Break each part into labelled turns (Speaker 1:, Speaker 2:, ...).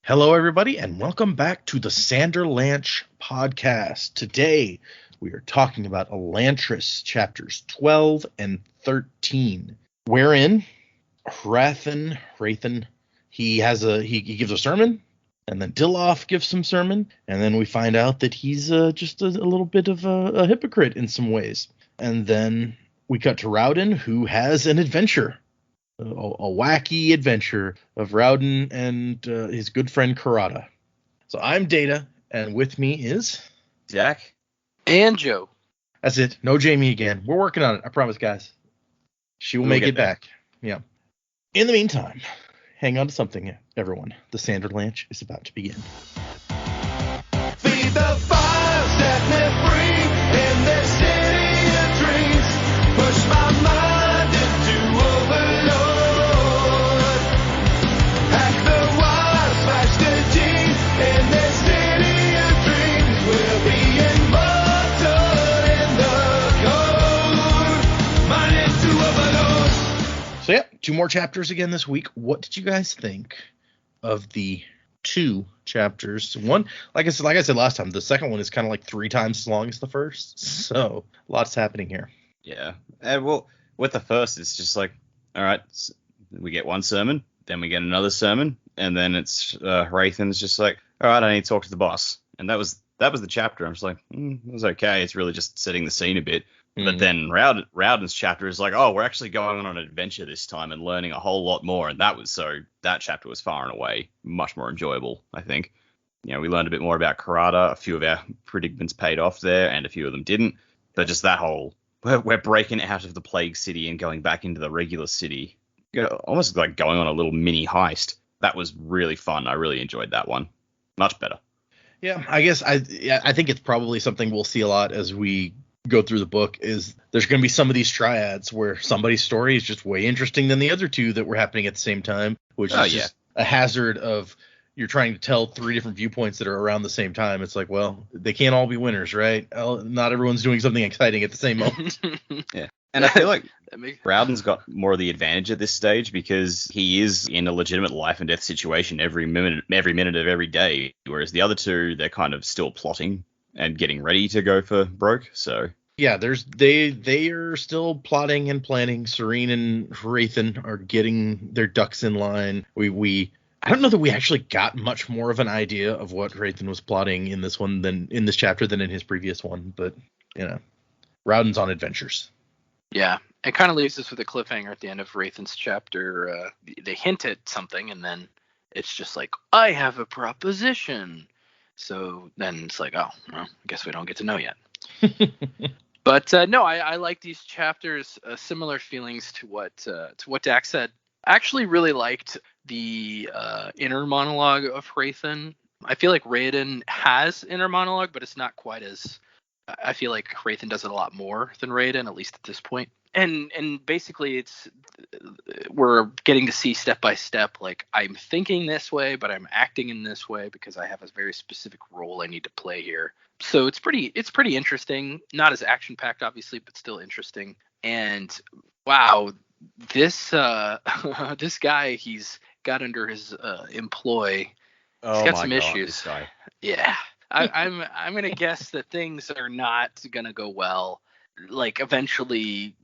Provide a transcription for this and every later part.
Speaker 1: Hello, everybody, and welcome back to the Sanderlanche podcast. Today, we are talking about Elantris chapters 12 and 13, wherein Hrathen, he gives a sermon, and then Dilloff gives some sermon, and then we find out that he's just a little bit of a hypocrite in some ways. And then we cut to Rowden, who has an adventure. A wacky adventure of Rowden and his good friend Karada. So I'm Data, and with me is
Speaker 2: Jack
Speaker 3: and Joe.
Speaker 1: That's it. No Jamie again. We're working on it. I promise, guys. She will make it back. Yeah. In the meantime, hang on to something, everyone. The Sanderlanche is about to begin.
Speaker 4: Feed the fire, set me free in this city of dreams. Push my mind into overload. Hack the wire, smash the jeans in this city of dreams. We'll be immortal in the code. Mind into overload.
Speaker 1: So yeah, 2 more chapters again this week. What did you guys think of the 2 chapters? One, like I said last time, the second one is kind of like 3 times as long as the first. So lots happening here.
Speaker 2: Yeah. Well, with the first, it's just like, all right, we get one sermon, then we get another sermon, and then it's Hrathen's just like, all right, I need to talk to the boss. And that was the chapter. I'm just like, it was okay. It's really just setting the scene a bit. But then Rowden's chapter is like, oh, we're actually going on an adventure this time and learning a whole lot more. And that chapter was far and away much more enjoyable, I think. You know, we learned a bit more about Karada. A few of our predicaments paid off there, and a few of them didn't. But just that whole, we're breaking out of the Plague City and going back into the regular city. You know, almost like going on a little mini heist. That was really fun. I really enjoyed that one. Much better.
Speaker 1: Yeah, I guess I think it's probably something we'll see a lot as we go through the book. Is there's going to be some of these triads where somebody's story is just way interesting than the other 2 that were happening at the same time, which is just a hazard of you're trying to tell 3 different viewpoints that are around the same time. It's like, well, they can't all be winners, right? Not everyone's doing something exciting at the same moment.
Speaker 2: Yeah. And I feel like Rowden's got more of the advantage at this stage because he is in a legitimate life and death situation every minute of every day, whereas the other 2, they're kind of still plotting and getting ready to go for broke. So
Speaker 1: yeah, they are still plotting and planning. Serene and Hrathen are getting their ducks in line. I don't know that we actually got much more of an idea of what Hrathen was plotting in this one than in this chapter than in his previous one, but you know, Rowden's on adventures.
Speaker 3: Yeah, it kind of leaves us with a cliffhanger at the end of Hrathen's chapter. They hint at something, and then it's just like, I have a proposition. So then it's like, oh, well, I guess we don't get to know yet. But no, I like these chapters. Similar feelings to what Dak said. I actually really liked the inner monologue of Hrathen. I feel like Raiden has inner monologue, but it's not quite as. I feel like Hrathen does it a lot more than Raiden, at least at this point. And basically, we're getting to see step by step, like I'm thinking this way, but I'm acting in this way because I have a very specific role I need to play here. So it's pretty interesting. Not as action packed, obviously, but still interesting. And wow, this this guy he's got under his employ. He's got some issues.
Speaker 2: This guy.
Speaker 3: Yeah. I'm gonna guess that things are not gonna go well. Like eventually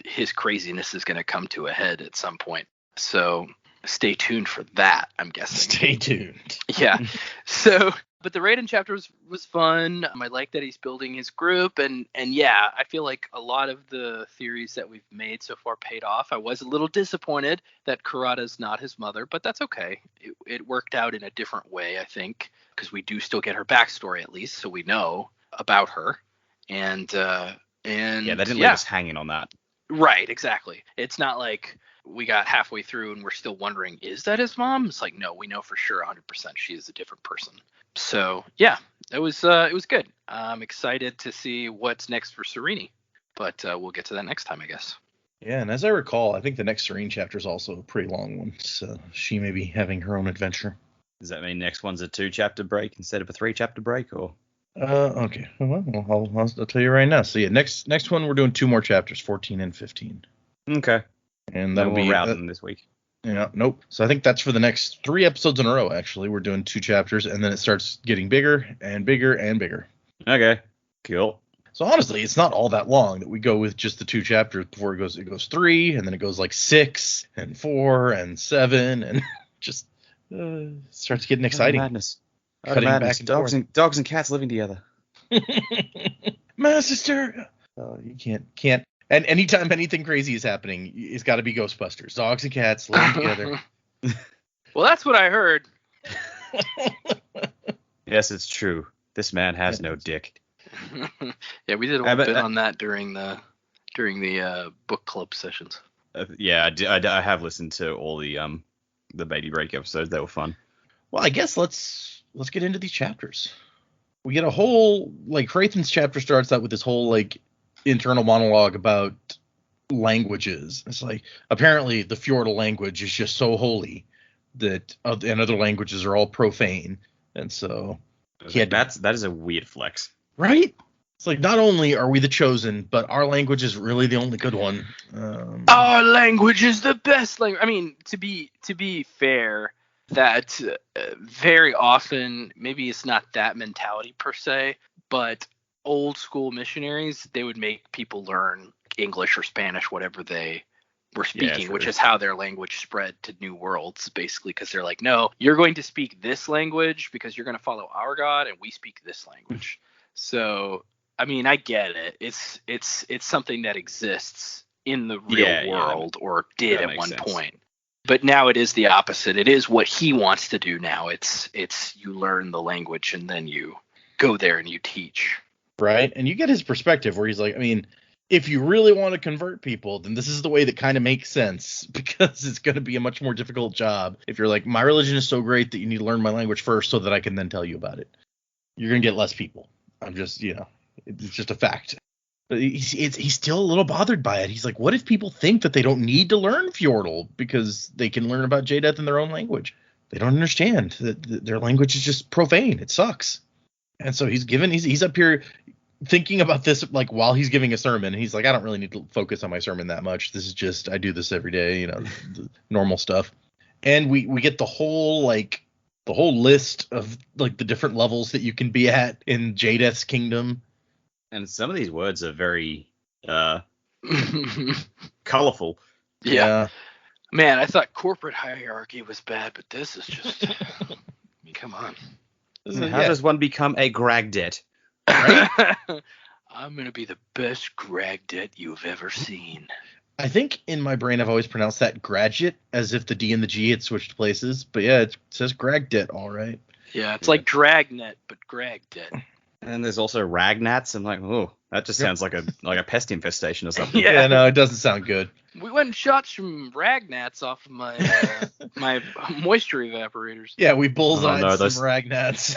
Speaker 3: his craziness is gonna come to a head at some point. So stay tuned for that, I'm guessing.
Speaker 1: Stay tuned.
Speaker 3: Yeah. So but the Raiden chapter was fun. I like that he's building his group and yeah, I feel like a lot of the theories that we've made so far paid off. I was a little disappointed that Karada's not his mother, but that's okay. It worked out in a different way, I think, because we do still get her backstory at least, so we know about her. And yeah,
Speaker 2: they didn't leave us hanging on that.
Speaker 3: Right, exactly. It's not like we got halfway through and we're still wondering, is that his mom? It's like, no, we know for sure 100% she is a different person. So yeah, it was good. I'm excited to see what's next for Serene, but we'll get to that next time, I guess.
Speaker 1: Yeah, and as I recall, I think the next Serene chapter is also a pretty long one, so she may be having her own adventure.
Speaker 2: Does that mean next one's a 2-chapter break instead of a 3-chapter break, or?
Speaker 1: Okay. Well, I'll tell you right now. So yeah, next one we're doing 2 more chapters, 14 and 15.
Speaker 2: Okay.
Speaker 1: And that'll be
Speaker 2: Rowden this week.
Speaker 1: Yeah, nope. So I think that's for the next 3 episodes in a row, actually. We're doing 2 chapters, and then it starts getting bigger and bigger and bigger.
Speaker 2: Okay, cool.
Speaker 1: So honestly, it's not all that long that we go with just the 2 chapters before it goes 3, and then it goes like 6 and 4 and 7, and just starts getting exciting.
Speaker 2: Madness.
Speaker 1: Cutting
Speaker 2: Madness.
Speaker 1: back and
Speaker 2: Dogs and cats living together.
Speaker 1: My sister. You can't. And anytime anything crazy is happening, it's got to be Ghostbusters. Dogs and cats living together.
Speaker 3: Well, that's what I heard.
Speaker 2: Yes, it's true. This man has no dick.
Speaker 3: Yeah, we did a bit on that during the book club sessions.
Speaker 2: Yeah, I have listened to all the Baby Break episodes. They were fun.
Speaker 1: Well, I guess let's get into these chapters. We get a whole, like, Hrathen's chapter starts out with this whole, like, internal monologue about languages. It's like, apparently the Fjordal language is just so holy that and other languages are all profane. And so
Speaker 2: that is a weird flex.
Speaker 1: Right? It's like, not only are we the chosen, but our language is really the only good one.
Speaker 3: Our language is the best language. I mean, to be fair, that very often, maybe it's not that mentality per se, but old school missionaries, they would make people learn English or Spanish, whatever they were speaking, which is how their language spread to new worlds, basically, because they're like, no, you're going to speak this language because you're going to follow our God, and we speak this language. So, I mean, I get it. It's something that exists in the real world, or did at one point. But now it is the opposite. It is what he wants to do now. It's you learn the language and then you go there and you teach.
Speaker 1: Right. And you get his perspective where he's like, I mean, if you really want to convert people, then this is the way that kind of makes sense, because it's going to be a much more difficult job. If you're like, my religion is so great that you need to learn my language first so that I can then tell you about it, you're going to get less people. I'm just, it's just a fact. But he's still a little bothered by it. He's like, what if people think that they don't need to learn Fjordal because they can learn about Jadeath in their own language? They don't understand that their language is just profane. It sucks. And so he's up here thinking about this, like, while he's giving a sermon. He's like, I don't really need to focus on my sermon that much. This is just, I do this every day, the normal stuff. And we get the whole list of, like, the different levels that you can be at in Jadeath's kingdom.
Speaker 2: And some of these words are very colorful.
Speaker 3: Yeah. Man, I thought corporate hierarchy was bad, but this is just, come on.
Speaker 2: How does one become a Gragdet?
Speaker 3: Right? I'm going to be the best Gragdet you've ever seen.
Speaker 1: I think in my brain I've always pronounced that Gragget, as if the D and the G had switched places. But yeah, it says Gragdet, all right.
Speaker 3: Yeah, it's like Dragnet, but Gragdet.
Speaker 2: And there's also Ragnats. I'm like, oh, that just sounds like a pest infestation or something.
Speaker 1: Yeah, no, it doesn't sound good.
Speaker 3: We went and shot some Ragnats off of my my moisture evaporators.
Speaker 1: Yeah, we bullseyed
Speaker 2: those
Speaker 1: some Ragnats.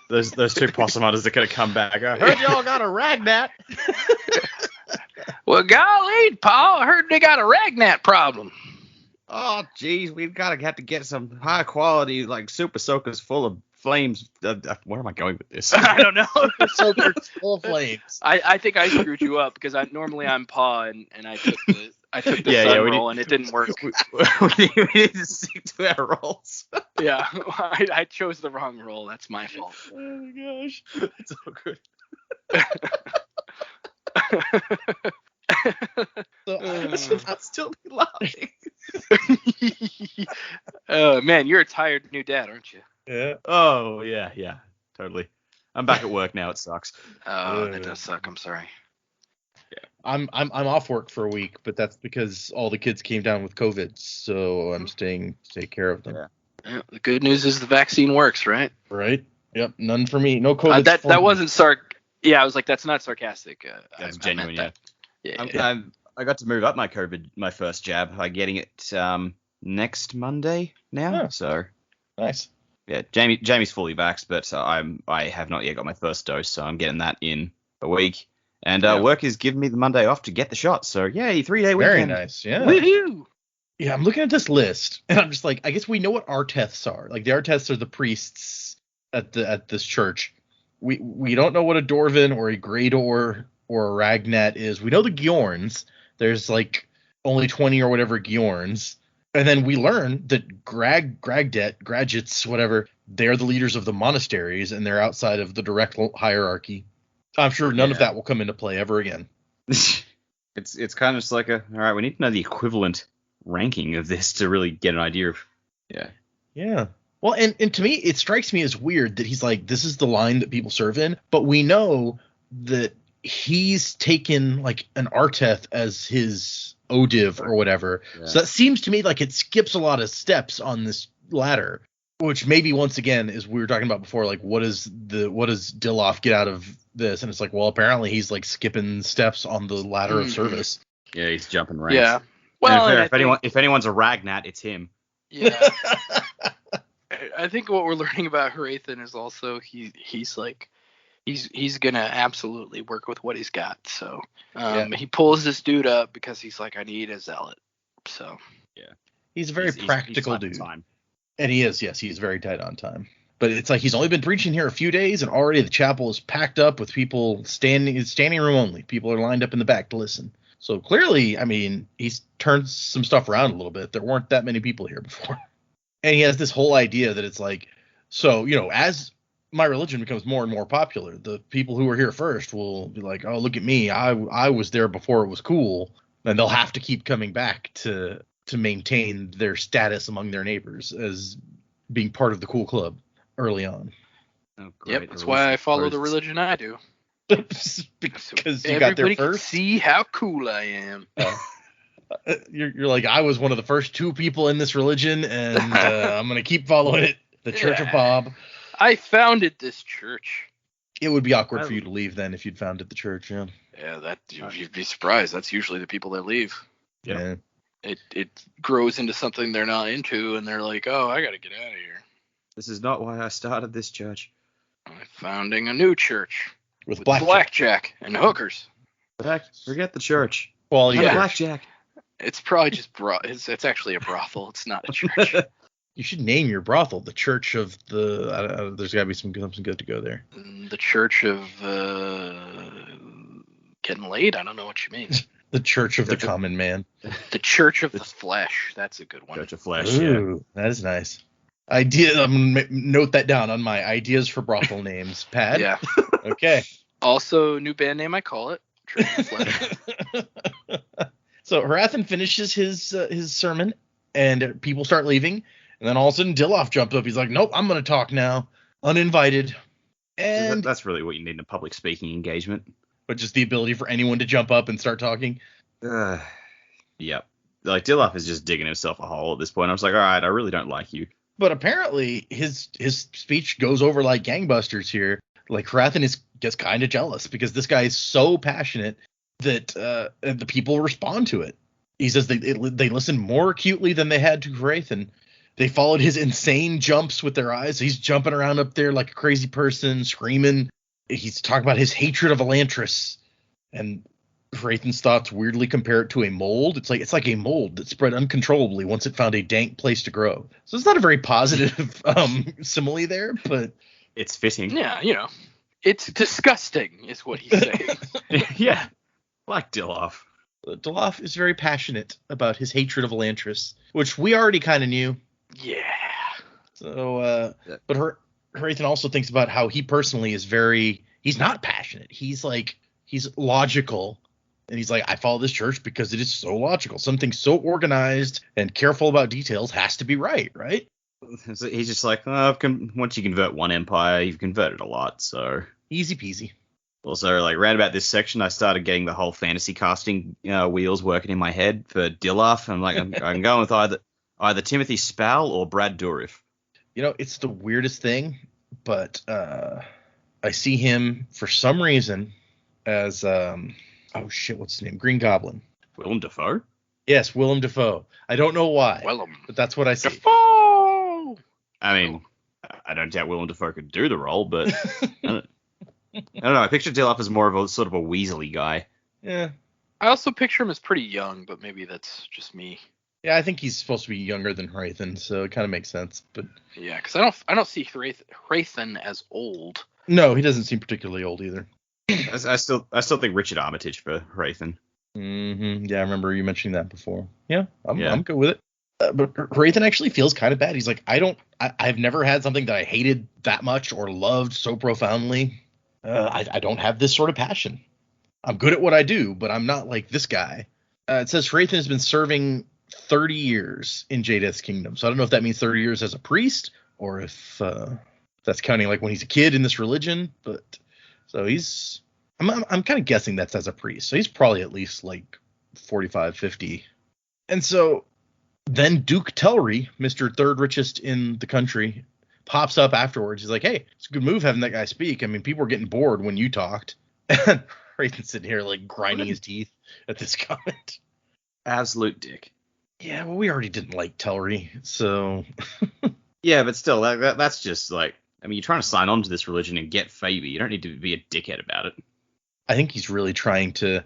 Speaker 2: those 2 possum hunters that could have come back. I heard y'all got a Ragnat.
Speaker 3: Well, golly, Paul, I heard they got a Ragnat problem.
Speaker 2: Oh, geez, we've got to have to get some high quality, like, super soakers full of flames. Where am I going with this?
Speaker 3: I don't know.
Speaker 1: Soakers full of flames.
Speaker 3: I think I screwed you up because normally I'm Pa and I took the sun roll and it didn't work.
Speaker 2: We need to stick to our roles.
Speaker 3: Yeah, I chose the wrong roll. That's my fault.
Speaker 2: Oh my gosh, it's all good. I'll still be laughing.
Speaker 3: Oh man, you're a tired new dad, aren't you?
Speaker 1: Yeah.
Speaker 2: Oh yeah, totally. I'm back at work now. It sucks.
Speaker 3: Oh, that does suck. I'm sorry.
Speaker 2: Yeah.
Speaker 1: I'm off work for a week, but that's because all the kids came down with COVID, so I'm staying to take care of them.
Speaker 3: Yeah, the good news is the vaccine works, right?
Speaker 1: Right. Yep. None for me. No COVID.
Speaker 3: That wasn't Yeah, I was like, that's not sarcastic.
Speaker 2: That's genuine. Yeah.
Speaker 3: Yeah.
Speaker 2: I got to move up my first jab. I'm getting it next Monday now.
Speaker 1: Oh.
Speaker 2: So
Speaker 1: nice.
Speaker 2: Yeah, Jamie's fully vaxxed, but I have not yet got my first dose, so I'm getting that in a week. And work is giving me the Monday off to get the shot. So yay, 3-day weekend.
Speaker 1: Very nice. Yeah.
Speaker 3: Woohoo!
Speaker 1: Yeah, I'm looking at this list, and I'm just like, I guess we know what Arteths are. Like, the Arteths are the priests at this church. We don't know what a Dorvin or a Greydor or a Ragnat is. We know the Gjorns. There's like only 20 or whatever Gjorns. And then we learn that Gragets, whatever, they're the leaders of the monasteries, and they're outside of the direct hierarchy. I'm sure none of that will come into play ever again.
Speaker 2: It's kind of just like all right, we need to know the equivalent ranking of this to really get an idea of.
Speaker 1: Yeah. Well, and to me, it strikes me as weird that he's like, this is the line that people serve in, but we know that he's taken like an Arteth as his Odiv or whatever. Yeah. So that seems to me like it skips a lot of steps on this ladder, which maybe once again, as we were talking about before, like what does Dilloff get out of this? And it's like, well, apparently he's like skipping steps on the ladder of service.
Speaker 2: Yeah, he's jumping ranks.
Speaker 3: Yeah. Well,
Speaker 2: if anyone's a Ragnat, it's him.
Speaker 3: Yeah. I think what we're learning about Hrathen is also he's like he's gonna absolutely work with what he's got. So he pulls this dude up because he's like, I need a zealot. So
Speaker 1: he's a very practical dude. And he is, yes, he's very tight on time. But it's like he's only been preaching here a few days, and already the chapel is packed up with people standing room only. People are lined up in the back to listen. So clearly, I mean, he's turned some stuff around a little bit. There weren't that many people here before. And he has this whole idea that it's like, so, as my religion becomes more and more popular, the people who were here first will be like, oh, look at me. I was there before it was cool. And they'll have to keep coming back to maintain their status among their neighbors as being part of the cool club early on.
Speaker 2: Oh, great.
Speaker 3: Yep, that's why I follow the religion I do.
Speaker 1: Because you got there first.
Speaker 3: Everybody can see how cool I am.
Speaker 1: You're like, I was one of the first 2 people in this religion, and I'm going to keep following it. The Church of Bob.
Speaker 3: I founded this church.
Speaker 1: It would be awkward for you to leave then if you'd founded the church, yeah.
Speaker 3: Yeah, you'd be surprised. That's usually the people that leave.
Speaker 1: Yeah.
Speaker 3: It grows into something they're not into, and they're like, oh, I got to get out of here.
Speaker 2: This is not why I started this church.
Speaker 3: I'm founding a new church.
Speaker 1: With
Speaker 3: blackjack and hookers.
Speaker 2: Forget the church.
Speaker 1: Well, yeah.
Speaker 2: Blackjack.
Speaker 3: It's probably just it's actually a brothel. It's not a church.
Speaker 1: You should name your brothel the Church of the. There's got to be something good to go there.
Speaker 3: The Church of getting laid. I don't know what you mean.
Speaker 1: The Church of the Common Man.
Speaker 3: The Church of the Flesh. That's a good one.
Speaker 2: Church of Flesh.
Speaker 1: Ooh, that is nice. I'm gonna note that down on my ideas for brothel names pad.
Speaker 3: Yeah.
Speaker 1: Okay.
Speaker 3: Also, new band name. I call it Church of Flesh.
Speaker 1: So Hrathen finishes his sermon, and people start leaving. And then all of a sudden, Dilloff jumps up. He's like, nope, I'm going to talk now. Uninvited. And
Speaker 2: that's really what you need in a public speaking engagement.
Speaker 1: But just the ability for anyone to jump up and start talking.
Speaker 2: Yep. Like, Dilloff is just digging himself a hole at this point. I was like, all right, I really don't like you.
Speaker 1: But apparently, his speech goes over like gangbusters here. Like, Hrathen gets kind of jealous because this guy is so passionate that the people respond to it. He says they listened more acutely than they had to Hrathen. They followed his insane jumps with their eyes. He's jumping around up there like a crazy person, screaming. He's talking about his hatred of Elantris. And Hrathen's thoughts weirdly compare it to a mold. It's like a mold that spread uncontrollably once it found a dank place to grow. So it's not a very positive simile there, but
Speaker 2: it's fitting.
Speaker 3: Yeah, it's disgusting is what he's saying.
Speaker 2: Yeah, like Dilloff.
Speaker 1: Dilloff is very passionate about his hatred of Elantris, which we already kind of knew.
Speaker 3: Yeah.
Speaker 1: So, but Hrathen also thinks about how he personally is he's not passionate. He's logical. And he's like, I follow this church because it is so logical. Something so organized and careful about details has to be right?
Speaker 2: So he's just like, once you convert one empire, you've converted a lot, so.
Speaker 1: Easy peasy.
Speaker 2: Also, like, round about this section, I started getting the whole fantasy casting wheels working in my head for Dilloff. I'm like, I'm going with either Timothy Spall or Brad Dourif.
Speaker 1: It's the weirdest thing, but I see him for some reason as what's his name? Green Goblin.
Speaker 2: Willem Dafoe?
Speaker 1: Yes, Willem Dafoe. I don't know why, but that's what I see.
Speaker 3: Dafoe!
Speaker 2: I mean, I don't doubt Willem Dafoe could do the role, but I don't know. I picture Dilloff as more of a sort of a Weasley guy.
Speaker 1: Yeah.
Speaker 3: I also picture him as pretty young, but maybe that's just me.
Speaker 1: Yeah, I think he's supposed to be younger than Hrathen, so it kind of makes sense. But
Speaker 3: yeah, because I don't see Hrathen as old.
Speaker 1: No, he doesn't seem particularly old either.
Speaker 2: I still think Richard Armitage for Hrathen.
Speaker 1: Mm-hmm. Yeah, I remember you mentioning that before. Yeah, I'm good with it. But Hrathen actually feels kind of bad. He's like, I've never had something that I hated that much or loved so profoundly. I don't have this sort of passion. I'm good at what I do, but I'm not like this guy. It says Hrathen has been serving 30 years in Jadeith's kingdom. So I don't know if that means 30 years as a priest or if that's counting like when he's a kid in this religion. But so I'm kind of guessing that's as a priest. So he's probably at least like 45, 50. And so then Duke Telri, Mr. Third richest in the country, pops up afterwards. He's like, hey, it's a good move having that guy speak. I mean, people were getting bored when you talked. And Hrathen's sitting here like grinding his teeth at this comment.
Speaker 2: Absolute dick.
Speaker 1: Yeah, well, we already didn't like Telri, so...
Speaker 2: Yeah, but still, that's just like... I mean, you're trying to sign on to this religion and get favor. You don't need to be a dickhead about it.
Speaker 1: I think he's really trying to...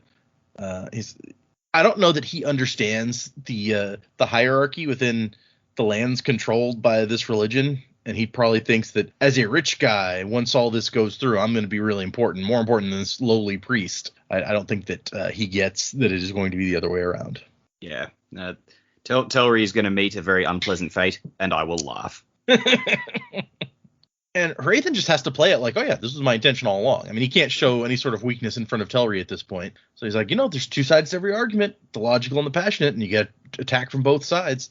Speaker 1: I don't know that he understands the hierarchy within the lands controlled by this religion, and he probably thinks that as a rich guy, once all this goes through, I'm going to be really important, more important than this lowly priest. I don't think that he gets that it is going to be the other way around.
Speaker 2: Yeah. Telri is going to meet a very unpleasant fate, and I will laugh.
Speaker 1: And Hrathen just has to play it like, oh yeah, this was my intention all along. I mean, he can't show any sort of weakness in front of Telri at this point. So he's like, there's two sides to every argument, the logical and the passionate, and you get attacked from both sides.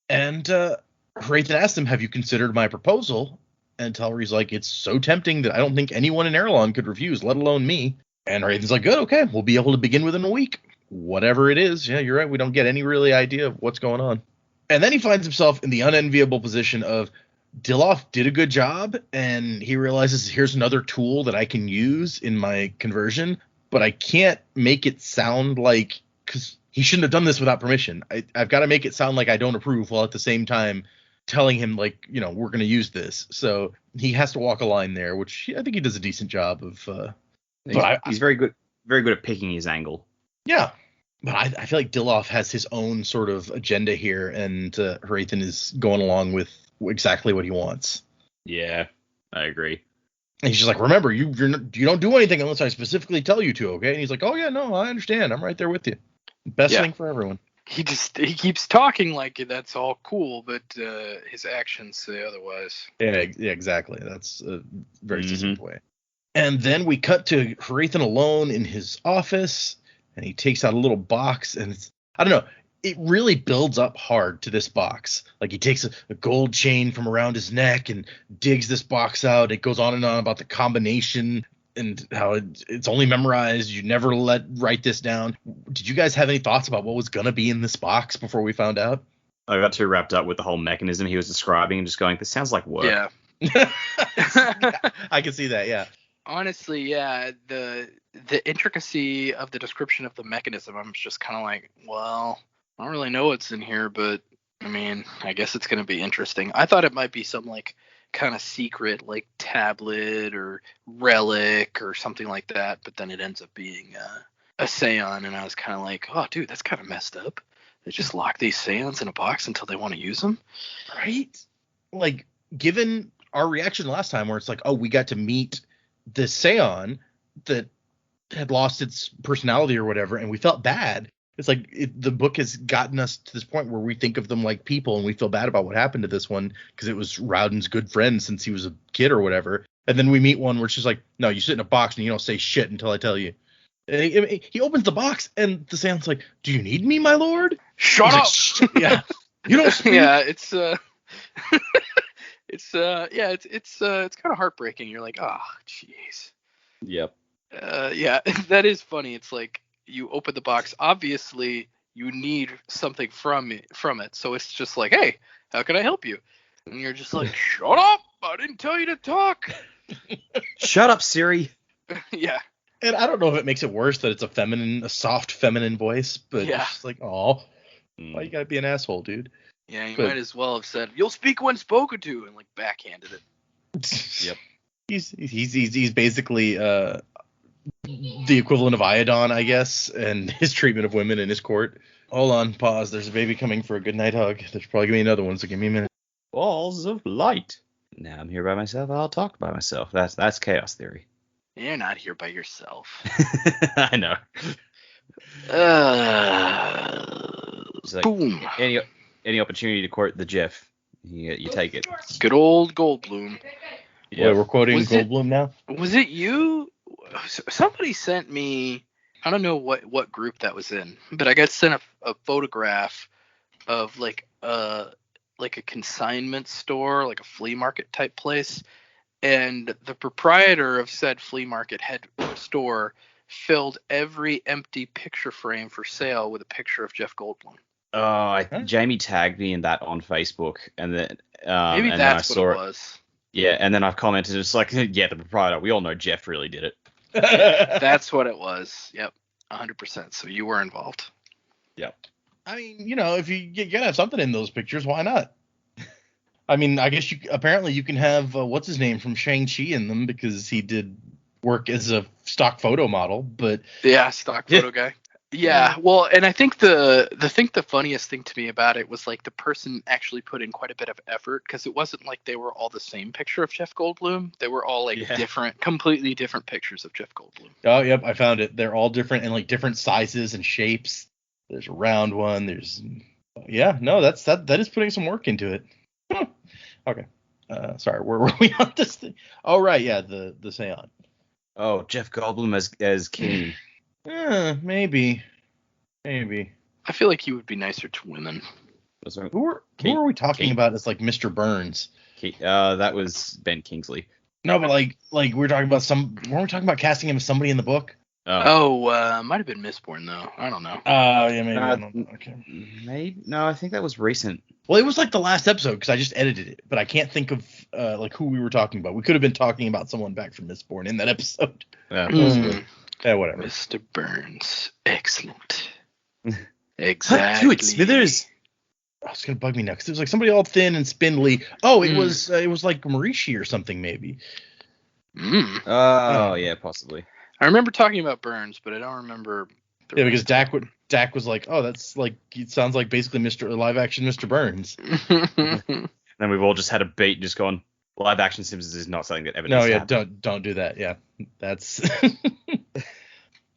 Speaker 1: And Hrathen asks him, have you considered my proposal? And Telri's like, it's so tempting that I don't think anyone in Erelon could refuse, let alone me. And Hrathen's like, good, okay, we'll be able to begin within a week. Whatever it is, yeah, you're right, we don't get any really idea of what's going on. And then he finds himself in the unenviable position of Dilloff did a good job, and he realizes here's another tool that I can use in my conversion, but I can't make it sound like, because he shouldn't have done this without permission. I've got to make it sound like I don't approve while at the same time telling him, like, we're going to use this. So he has to walk a line there, which I think he does a decent job of.
Speaker 2: He's very good at picking his angle.
Speaker 1: Yeah. But I feel like Dilloff has his own sort of agenda here, and Hrathen is going along with exactly what he wants.
Speaker 2: Yeah, I agree.
Speaker 1: And he's just like, remember, you don't do anything unless I specifically tell you to, okay? And he's like, oh yeah, no, I understand. I'm right there with you. Best thing for everyone.
Speaker 3: He keeps talking like that's all cool, but his actions say otherwise.
Speaker 1: Yeah, exactly. That's a very succinct way. And then we cut to Hrathen alone in his office, and he takes out a little box, and I don't know. It really builds up hard to this box. Like, he takes a gold chain from around his neck and digs this box out. It goes on and on about the combination and how it's only memorized. You never write this down. Did you guys have any thoughts about what was going to be in this box before we found out?
Speaker 2: I got too wrapped up with the whole mechanism he was describing and just going, this sounds like work.
Speaker 3: Yeah.
Speaker 1: I can see that, yeah.
Speaker 3: Honestly, yeah, the intricacy of the description of the mechanism, I'm just kind of like, well, I don't really know what's in here, but I mean, I guess it's going to be interesting. I thought it might be some like kind of secret like tablet or relic or something like that, but then it ends up being a seance, and I was kind of like, oh, dude, that's kind of messed up. They just lock these seance in a box until they want to use them.
Speaker 1: Right? Like, given our reaction last time where it's like, oh, we got to meet the seance that had lost its personality or whatever, and we felt bad. It's like the book has gotten us to this point where we think of them like people, and we feel bad about what happened to this one because it was Rowden's good friend since he was a kid or whatever. And then we meet one where it's just like, no, you sit in a box and you don't say shit until I tell you. And he opens the box, and the seance's like, do you need me, my lord?
Speaker 3: Shut up!
Speaker 1: Like, yeah. You don't speak.
Speaker 3: Yeah, it's kind of heartbreaking. You're like, oh, jeez.
Speaker 2: Yep.
Speaker 3: Yeah, that is funny. It's like, you open the box, obviously you need something from it, so it's just like, hey, how can I help you? And you're just like, shut up, I didn't tell you to talk.
Speaker 2: Shut up, Siri.
Speaker 3: Yeah.
Speaker 1: And I don't know if it makes it worse that it's a soft feminine voice, but
Speaker 3: yeah.
Speaker 1: It's just like, oh, why you gotta be an asshole, dude?
Speaker 3: Yeah, you might as well have said, you'll speak when spoken to, and like backhanded it.
Speaker 2: Yep.
Speaker 1: He's basically the equivalent of Iodon, I guess, and his treatment of women in his court. Hold on, pause. There's a baby coming for a good night hug. There's probably gonna be another one, so give me a minute.
Speaker 2: Balls of light. Now I'm here by myself. I'll talk by myself. That's chaos theory.
Speaker 3: You're not here by yourself.
Speaker 2: I know.
Speaker 3: Like, boom.
Speaker 2: any opportunity to quote the Jeff, you take it.
Speaker 3: Good old Goldblum.
Speaker 1: Boy, we're quoting
Speaker 3: Was it-
Speaker 1: Goldblum now.
Speaker 3: Was it you? Somebody sent me. I don't know what group that was in, but I got sent a photograph of like a consignment store, like a flea market type place, and the proprietor of said flea market store filled every empty picture frame for sale with a picture of Jeff Goldblum.
Speaker 2: Jamie tagged me in that on Facebook, and then
Speaker 3: Maybe
Speaker 2: and then I
Speaker 3: that's
Speaker 2: saw
Speaker 3: what it was.
Speaker 2: Yeah, and then I've commented, it's like, yeah, the proprietor. We all know Jeff really did it.
Speaker 3: That's what it was. Yep, 100%. So you were involved.
Speaker 2: Yep.
Speaker 1: I mean, if you gotta have something in those pictures, why not? I mean, I guess apparently you can have what's his name from Shang-Chi in them because he did work as a stock photo model, but
Speaker 3: Yeah, stock photo guy. Yeah, well, and I think the funniest thing to me about it was like the person actually put in quite a bit of effort, because it wasn't like they were all the same picture of Jeff Goldblum. They were all like completely different pictures of Jeff Goldblum.
Speaker 1: Oh, yep, I found it. They're all different and like different sizes and shapes. There's a round one. That is putting some work into it. Okay. Sorry, where were we on this thing? Oh, right, yeah, the Seance.
Speaker 2: Oh, Jeff Goldblum as king.
Speaker 1: Maybe.
Speaker 3: I feel like he would be nicer to women.
Speaker 1: Who are we talking about as like Mr. Burns?
Speaker 2: That was Ben Kingsley.
Speaker 1: No, but like we were talking about weren't we talking about casting him as somebody in the book?
Speaker 3: Might have been Mistborn though. I don't know.
Speaker 1: Yeah, maybe. I don't know. Okay.
Speaker 2: Maybe no, I think that was recent.
Speaker 1: Well, it was like the last episode because I just edited it, but I can't think of like who we were talking about. We could have been talking about someone back from Mistborn in that episode. Yeah, whatever.
Speaker 3: Mr. Burns, excellent. Exactly.
Speaker 2: Do it, Smithers.
Speaker 1: Oh, it's gonna bug me now because it was like somebody all thin and spindly. Oh, it was like Marishi or something maybe.
Speaker 2: Oh yeah, possibly.
Speaker 3: I remember talking about Burns, but I don't remember.
Speaker 1: Yeah, because Dak was like, oh, that's like it sounds like basically live action Mr. Burns.
Speaker 2: Then we've all just had a beat, just gone. Live action Simpsons is not something that ever.
Speaker 1: No, yeah, don't do that. Yeah, that's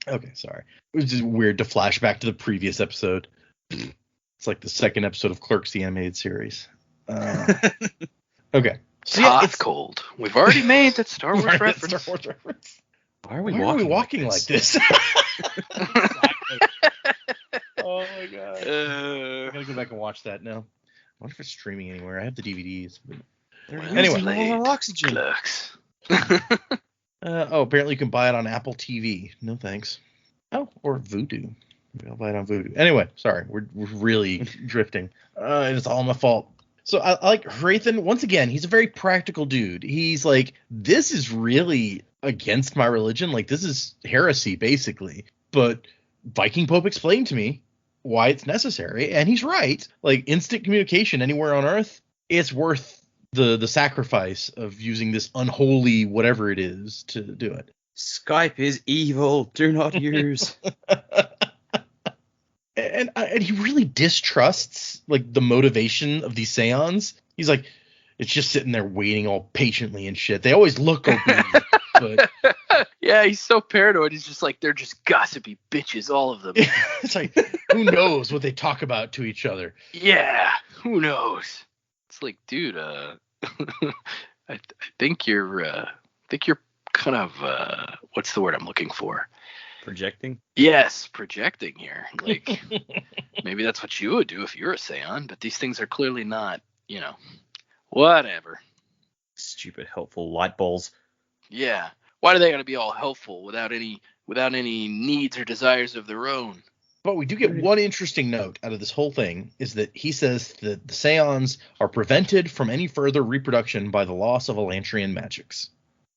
Speaker 1: okay. Sorry, it was just weird to flash back to the previous episode. It's like the second episode of Clerks, the animated series. Okay, so
Speaker 3: hot, it's cold. We've already made that Star Wars reference.
Speaker 2: Why are we
Speaker 1: walking like this? Oh my god! I gotta go back and watch that now. I wonder if it's streaming anywhere. I have the DVDs. But...
Speaker 3: Anyway, oxygen.
Speaker 1: Apparently you can buy it on Apple TV. No thanks. Oh, or Vudu. Maybe I'll buy it on Vudu. Anyway, sorry, we're really drifting. It's all my fault. So I like Hrathen. Once again, he's a very practical dude. He's like, this is really against my religion. Like, this is heresy, basically. But Viking Pope explained to me why it's necessary, and he's right. Like, instant communication anywhere on Earth, it's worth the sacrifice of using this unholy whatever it is to do it.
Speaker 2: Skype is evil. Do not use.
Speaker 1: And he really distrusts like the motivation of these seance. He's like, it's just sitting there waiting all patiently and shit. They always look obedient, but
Speaker 3: yeah, he's so paranoid. He's just like, they're just gossipy bitches, all of them.
Speaker 1: It's like, who knows what they talk about to each other?
Speaker 3: Yeah, who knows? It's like, dude, I think you're kind of what's the word I'm looking for?
Speaker 2: Projecting?
Speaker 3: Yes, projecting here. Like, maybe that's what you would do if you're a Seance, but these things are clearly not, whatever.
Speaker 2: Stupid helpful light balls.
Speaker 3: Yeah. Why do they gotta be all helpful without any needs or desires of their own?
Speaker 1: But we do get one interesting note out of this whole thing, is that he says that the Seance are prevented from any further reproduction by the loss of Elantrian magics.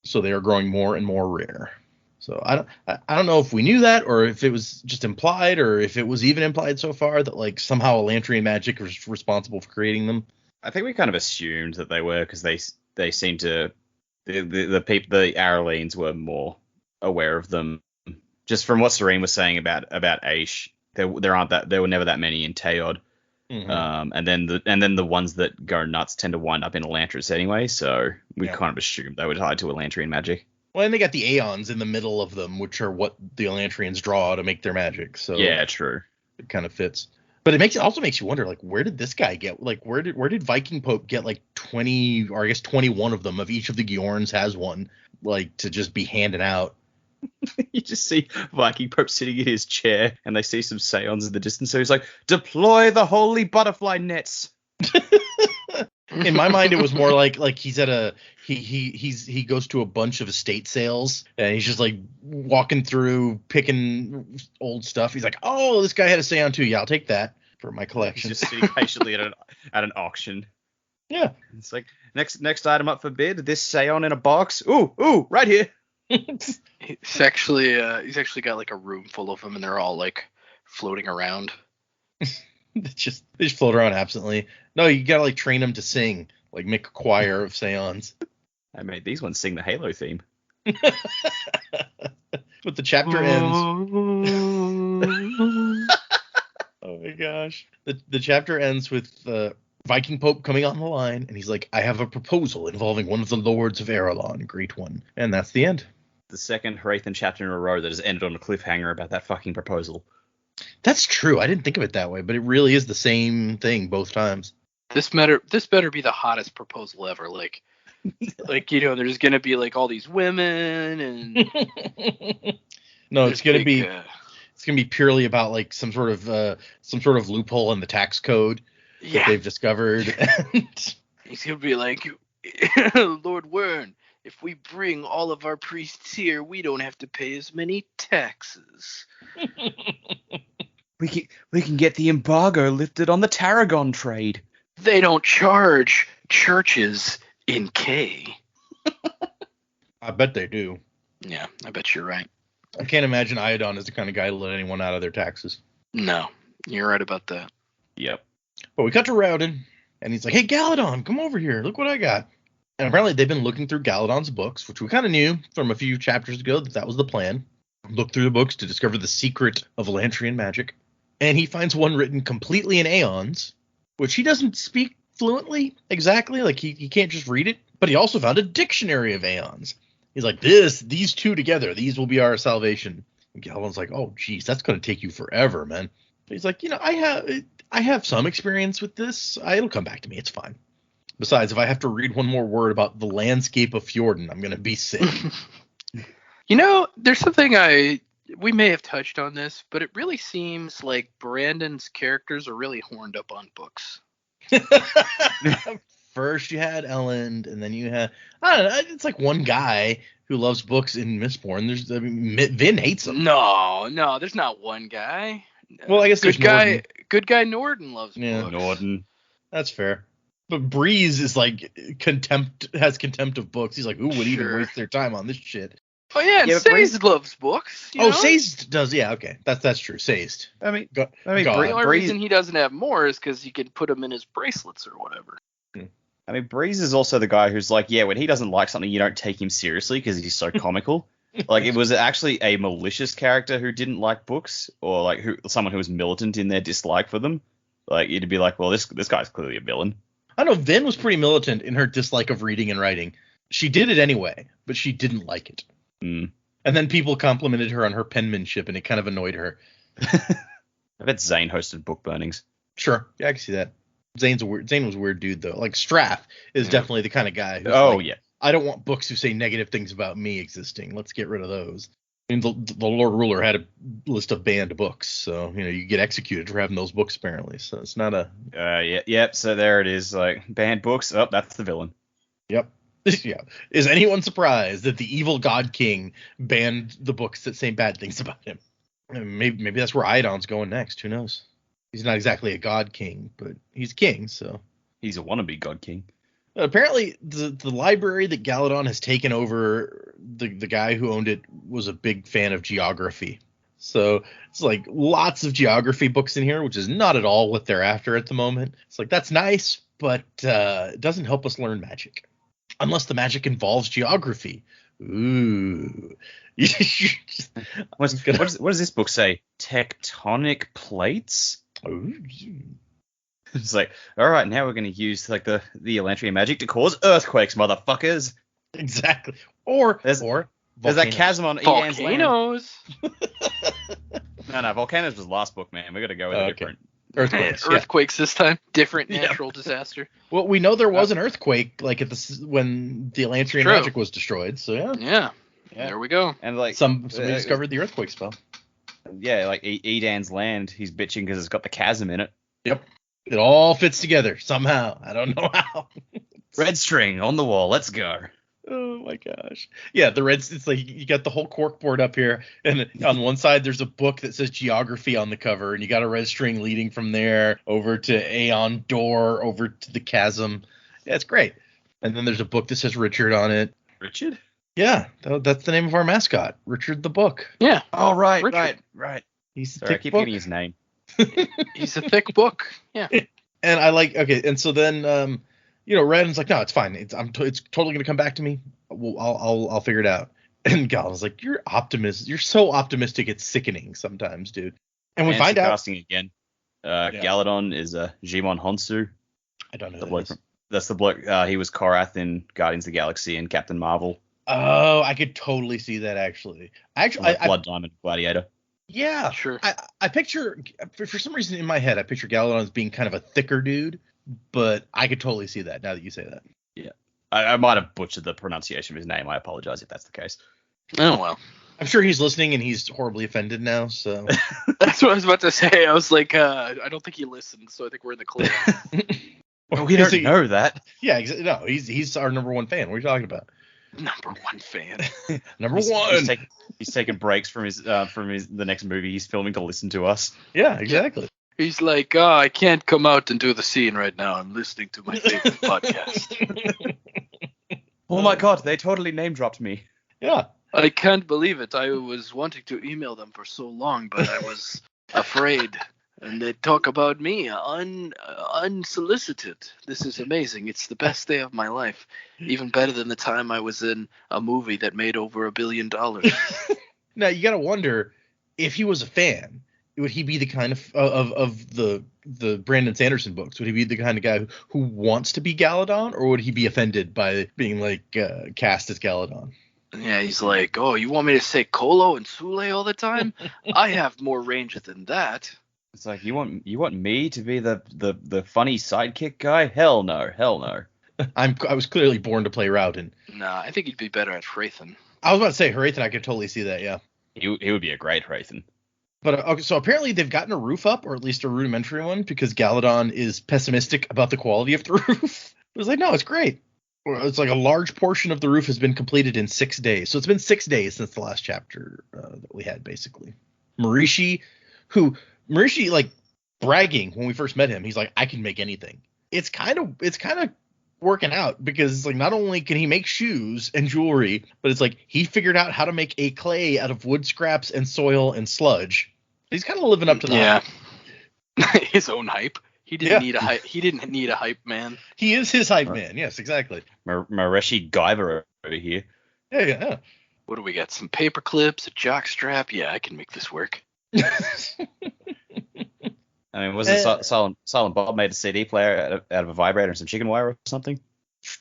Speaker 1: So they are growing more and more rare. So I don't know if we knew that, or if it was just implied, or if it was even implied so far that like somehow Elantrian magic was responsible for creating them.
Speaker 2: I think we kind of assumed that they were, because they seemed to the Aralenes were more aware of them. Just from what Serene was saying about Aish, there were never that many in Teod. Mm-hmm. And then the ones that go nuts tend to wind up in Elantris anyway, so we kind of assumed they were tied to Elantrian magic.
Speaker 1: Well, and they got the Aeons in the middle of them, which are what the Elantrians draw to make their magic. So
Speaker 2: yeah, true.
Speaker 1: It kind of fits. But it also makes you wonder, like, where did this guy get, like, where did Viking Pope get like 20, or I guess 21 of them, of each of the Gjorns has one, like, to just be handing out.
Speaker 2: You just see Viking Pope sitting in his chair, and they see some Seons in the distance. So he's like, "Deploy the holy butterfly nets."
Speaker 1: In my mind, it was more like he's at he goes to a bunch of estate sales, and he's just like walking through picking old stuff. He's like, "Oh, this guy had a Seon too. Yeah, I'll take that for my collection."
Speaker 2: He's just sitting patiently at an auction.
Speaker 1: Yeah,
Speaker 2: It's like, next item up for bid. This Seon in a box. Ooh, right here.
Speaker 3: He's actually got like a room full of them, and they're all like floating around.
Speaker 1: they just float around absently. No, you gotta like train them to sing, like make a choir of Seons.
Speaker 2: I made these ones sing the Halo theme.
Speaker 1: But the chapter ends. Oh my gosh. The chapter ends with Viking Pope coming on the line, and he's like, "I have a proposal involving one of the lords of Erelon, Great One." And that's the end.
Speaker 2: The second Hrathen chapter in a row that has ended on a cliffhanger about that fucking proposal.
Speaker 1: That's true. I didn't think of it that way, but it really is the same thing both times.
Speaker 3: This better be the hottest proposal ever. Like there's gonna be like all these women, and
Speaker 1: No, it's gonna be
Speaker 3: big,
Speaker 1: it's gonna be purely about like some sort of loophole in the tax code that they've discovered.
Speaker 3: He's gonna be like, Lord Wern, if we bring all of our priests here, we don't have to pay as many taxes.
Speaker 2: We can get the embargo lifted on the Tarragon trade.
Speaker 3: They don't charge churches in K.
Speaker 1: I bet they do.
Speaker 3: Yeah, I bet you're right.
Speaker 1: I can't imagine Iodon is the kind of guy to let anyone out of their taxes.
Speaker 3: No, you're right about that.
Speaker 2: Yep.
Speaker 1: But we cut to Rowden, and he's like, "Hey, Galadon, come over here. Look what I got." And apparently they've been looking through Galadon's books, which we kind of knew from a few chapters ago that was the plan. Look through the books to discover the secret of Elantrian magic. And he finds one written completely in Aeons, which he doesn't speak fluently exactly. Like, he can't just read it. But he also found a dictionary of Aeons. He's like, these two together, these will be our salvation. And Galadon's like, "Oh, geez, that's going to take you forever, man." But he's like, I have some experience with this. It'll come back to me. It's fine. Besides, if I have to read one more word about the landscape of Fjorden, I'm going to be sick.
Speaker 3: There's something we may have touched on this, but it really seems like Brandon's characters are really horned up on books.
Speaker 1: First you had Elend, and then you had, I don't know, it's like one guy who loves books in Mistborn. Vin hates them.
Speaker 3: No, there's not one guy.
Speaker 1: Well, I guess there's Norden.
Speaker 3: Good guy Norden loves
Speaker 1: Yeah.
Speaker 3: books.
Speaker 2: Norden.
Speaker 1: That's fair. But Breeze is like has contempt of books. He's like, who would even
Speaker 3: Sure.
Speaker 1: waste their time on this shit?
Speaker 3: Oh yeah, and
Speaker 2: Yeah, but
Speaker 3: Sazed loves books. you know?
Speaker 1: Sazed does. Yeah, okay. That's true. Sazed.
Speaker 2: I mean,
Speaker 1: God.
Speaker 3: The only reason he doesn't have more is because you can put him in his bracelets or whatever.
Speaker 2: Breeze is also the guy who's like, when he doesn't like something, you don't take him seriously because he's so comical. Like, it was actually a malicious character who didn't like books, or like someone who was militant in their dislike for them. Like, you'd be like, well, this guy's clearly a villain.
Speaker 1: I know Vin was pretty militant in her dislike of reading and writing. She did it anyway, but she didn't like it.
Speaker 2: Mm.
Speaker 1: And then people complimented her on her penmanship, and it kind of annoyed her.
Speaker 2: I bet Zane hosted book burnings.
Speaker 1: Sure, yeah, I can see that. Zane was a weird dude, though. Like, Strath is definitely the kind of guy who's like, I don't want books who say negative things about me existing. Let's get rid of those. I mean, the Lord Ruler had a list of banned books, so you get executed for having those books apparently. So it's not a.
Speaker 2: Yep. So there it is. Like, banned books. Oh, that's the villain.
Speaker 1: Yep. Yeah. Is anyone surprised that the evil God King banned the books that say bad things about him? Maybe that's where Iodon's going next. Who knows? He's not exactly a God King, but he's king, so.
Speaker 2: He's a wannabe God King.
Speaker 1: Apparently, the library that Galadon has taken over, the guy who owned it was a big fan of geography. So it's like lots of geography books in here, which is not at all what they're after at the moment. It's like, that's nice, but it doesn't help us learn magic. Unless the magic involves geography. Ooh.
Speaker 2: What does this book say? Tectonic plates?
Speaker 1: Ooh.
Speaker 2: It's like, all right, now we're going to use like the Elantrian magic to cause earthquakes, motherfuckers.
Speaker 1: Exactly. Or
Speaker 2: there's that chasm on Edan's land.
Speaker 3: Volcanoes.
Speaker 2: No, Volcanoes was last book, man. We got to go with a different
Speaker 1: Earthquakes. Yeah.
Speaker 3: Earthquakes this time. Different
Speaker 1: Yeah.
Speaker 3: natural disaster.
Speaker 1: Well, we know there was an earthquake, like when the Elantrian
Speaker 3: True.
Speaker 1: magic was destroyed. So yeah,
Speaker 3: Yeah.
Speaker 2: Yeah.
Speaker 3: There we go.
Speaker 2: And like
Speaker 1: somebody discovered the earthquake spell.
Speaker 2: Yeah, like Edan's land, he's bitching because it's got the chasm in it.
Speaker 1: Yep. It all fits together somehow. I don't know how.
Speaker 2: Red string on the wall. Let's go.
Speaker 1: Oh my gosh. Yeah, it's like you got the whole cork board up here, and on one side there's a book that says geography on the cover, and you got a red string leading from there over to Aeon Door, over to the chasm. Yeah, it's great. And then there's a book that says Richard on it.
Speaker 2: Richard?
Speaker 1: Yeah, that's the name of our mascot, Richard the Book.
Speaker 3: Yeah.
Speaker 2: Oh, right,
Speaker 3: Richard.
Speaker 2: right.
Speaker 1: He's a
Speaker 2: Sorry, I
Speaker 1: thick
Speaker 2: keep
Speaker 1: book.
Speaker 2: getting his name.
Speaker 3: He's a thick book. Yeah.
Speaker 1: And I like, okay, and so then Radon's like, no, it's fine. It's totally gonna come back to me. I'll figure it out. And Galadon's like, you're so optimistic, it's sickening sometimes, dude. And we
Speaker 2: Fancy
Speaker 1: find out.
Speaker 2: casting again. Galadon is Jimon Honsu.
Speaker 1: I don't know
Speaker 2: The
Speaker 1: who
Speaker 2: bloke
Speaker 1: that is.
Speaker 2: That's the bloke. He was Korath in Guardians of the Galaxy and Captain Marvel.
Speaker 1: Oh, I could totally see that actually.
Speaker 2: Blood Diamond Gladiator.
Speaker 1: Yeah,
Speaker 3: Sure.
Speaker 1: I picture, for some reason in my head, I picture Galadon as being kind of a thicker dude, but I could totally see that now that you say that.
Speaker 2: Yeah. I might have butchered the pronunciation of his name. I apologize if that's the case.
Speaker 3: Oh, well.
Speaker 1: I'm sure he's listening and he's horribly offended now, so.
Speaker 3: That's what I was about to say. I was like, I don't think he listened, so I think we're in the clear.
Speaker 2: Well, we don't know that.
Speaker 1: Yeah, no, he's our number one fan. What are you talking about?
Speaker 3: Number one fan.
Speaker 1: Number one.
Speaker 2: He's taking breaks from the next movie he's filming to listen to us.
Speaker 1: Yeah, exactly.
Speaker 3: He's like, I can't come out and do the scene right now. I'm listening to my favorite podcast.
Speaker 2: Oh my god, they totally name dropped me.
Speaker 1: Yeah.
Speaker 3: I can't believe it. I was wanting to email them for so long, but I was afraid. And they talk about me unsolicited. This is amazing. It's the best day of my life. Even better than the time I was in a movie that made over $1 billion.
Speaker 1: Now you gotta wonder, if he was a fan, would he be the kind of the Brandon Sanderson books? Would he be the kind of guy who wants to be Galadon, or would he be offended by being like cast as Galadon?
Speaker 3: Yeah, he's like, oh, you want me to say Kolo and Sule all the time? I have more range than that.
Speaker 2: It's like, you want me to be the funny sidekick guy? Hell no.
Speaker 1: I was clearly born to play Rowden.
Speaker 3: Nah, I think he'd be better at Hrathen.
Speaker 1: I was about to say Hrathen. I could totally see that. Yeah.
Speaker 2: He would be a great Hrathen.
Speaker 1: But okay, so apparently they've gotten a roof up, or at least a rudimentary one, because Galadon is pessimistic about the quality of the roof. It was like, no, it's great. It's like a large portion of the roof has been completed in 6 days. So it's been 6 days since the last chapter that we had, basically. Marishi, like bragging when we first met him, he's like, I can make anything. It's kind of working out, because it's like, not only can he make shoes and jewelry, but it's like he figured out how to make a clay out of wood scraps and soil and sludge. He's kind of living up to that.
Speaker 3: Yeah. His own hype. He didn't need a hype. He didn't need a hype man.
Speaker 1: He is his hype man. Yes, exactly.
Speaker 2: Mareshi Guyver over here.
Speaker 1: Yeah.
Speaker 3: What do we got? Some paper clips, a jock strap. Yeah, I can make this work.
Speaker 2: I mean, wasn't Silent Bob made a CD player out of a vibrator and some chicken wire or something?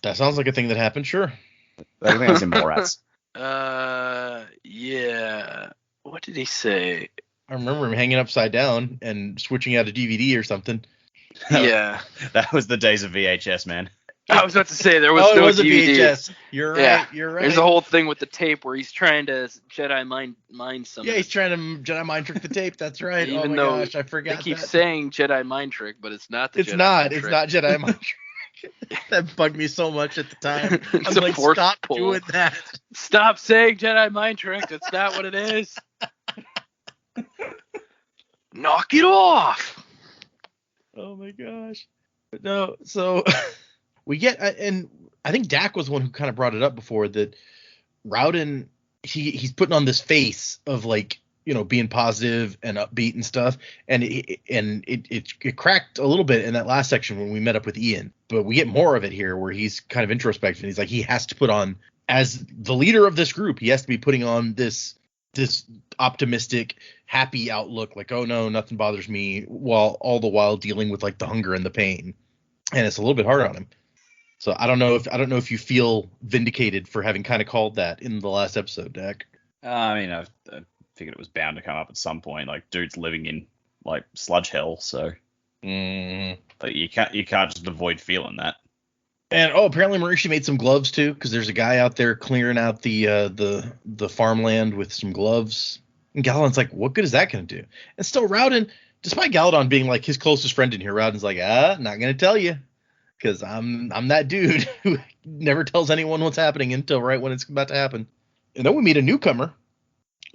Speaker 1: That sounds like a thing that happened. Sure.
Speaker 2: I think that's in Mallrats.
Speaker 3: Yeah. What did he say?
Speaker 1: I remember him hanging upside down and switching out a DVD or something.
Speaker 3: Yeah.
Speaker 2: That was the days of VHS, man.
Speaker 3: I was about to say there was
Speaker 1: It
Speaker 3: no
Speaker 1: was
Speaker 3: DVD.
Speaker 1: a VHS. You're right.
Speaker 3: Yeah.
Speaker 1: You're right.
Speaker 3: There's a whole thing with the tape where he's trying to Jedi mind something.
Speaker 1: Yeah, he's trying to Jedi mind trick the tape. That's right.
Speaker 3: Even
Speaker 1: oh my
Speaker 3: though
Speaker 1: gosh, I forgot.
Speaker 3: They keep
Speaker 1: that.
Speaker 3: saying Jedi mind trick, but it's not the
Speaker 1: It's
Speaker 3: Jedi
Speaker 1: not.
Speaker 3: mind
Speaker 1: It's
Speaker 3: trick.
Speaker 1: not Jedi mind trick. That bugged me so much at the time.
Speaker 3: It's
Speaker 1: I'm
Speaker 3: a
Speaker 1: like,
Speaker 3: force
Speaker 1: stop
Speaker 3: pull.
Speaker 1: doing that.
Speaker 3: Stop saying Jedi mind trick. That's not what it is. Knock it off.
Speaker 1: Oh my gosh. But no, so we get, and I think Dak was the one who kind of brought it up before, that Rowden, he's putting on this face of like, being positive and upbeat and stuff, and it cracked a little bit in that last section when we met up with Ian, but we get more of it here where he's kind of introspective, and he's like, he has to put on, as the leader of this group, he has to be putting on this optimistic, happy outlook, like, oh no, nothing bothers me, while all the while dealing with like the hunger and the pain, and it's a little bit hard on him. So I don't know if you feel vindicated for having kind of called that in the last episode, Dak.
Speaker 2: I mean, I figured it was bound to come up at some point. Like, dude's living in like sludge hell, so
Speaker 1: Mm.
Speaker 2: Like, you can't just avoid feeling that.
Speaker 1: And apparently Marisha made some gloves too, because there's a guy out there clearing out the farmland with some gloves. And Galadon's like, what good is that gonna do? And still Rowden, despite Galadon being like his closest friend in here, Rowden's like, not gonna tell you, because I'm that dude who never tells anyone what's happening until right when it's about to happen. And then we meet a newcomer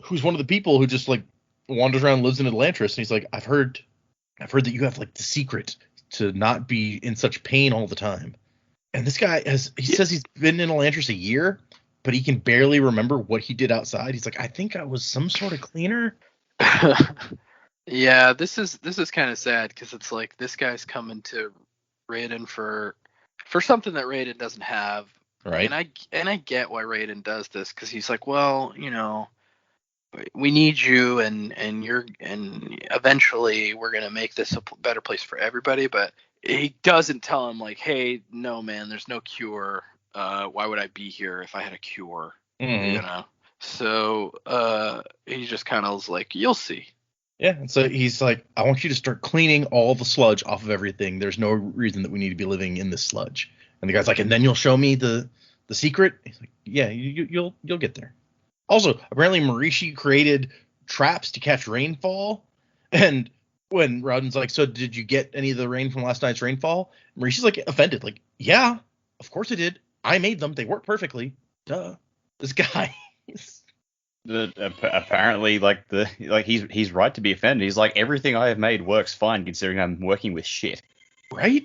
Speaker 1: who's one of the people who just like wanders around and lives in Elantris, and he's like, I've heard that you have like the secret to not be in such pain all the time. And this guy says he's been in Elantris a year, but he can barely remember what he did outside. He's like, I think I was some sort of cleaner.
Speaker 3: Yeah, this is kind of sad, because it's like this guy's coming to Raiden for something that Raiden doesn't have.
Speaker 1: Right.
Speaker 3: And I get why Raiden does this, because he's like, well, we need you, and eventually we're gonna make this a better place for everybody. But he doesn't tell him like, hey, no man, there's no cure. Why would I be here if I had a cure?
Speaker 1: Mm-hmm.
Speaker 3: So he just kind of was like, you'll see.
Speaker 1: Yeah, and so he's like, I want you to start cleaning all the sludge off of everything. There's no reason that we need to be living in this sludge. And the guy's like, and then you'll show me the secret. He's like, yeah, you'll get there. Also, apparently Marishi created traps to catch rainfall. And when Rowden's like, so did you get any of the rain from last night's rainfall? Marishi's like offended, like, yeah, of course I did. I made them. They work perfectly. Duh. This guy.
Speaker 2: Apparently, he's right to be offended. He's like, everything I have made works fine considering I'm working with shit.
Speaker 1: Right?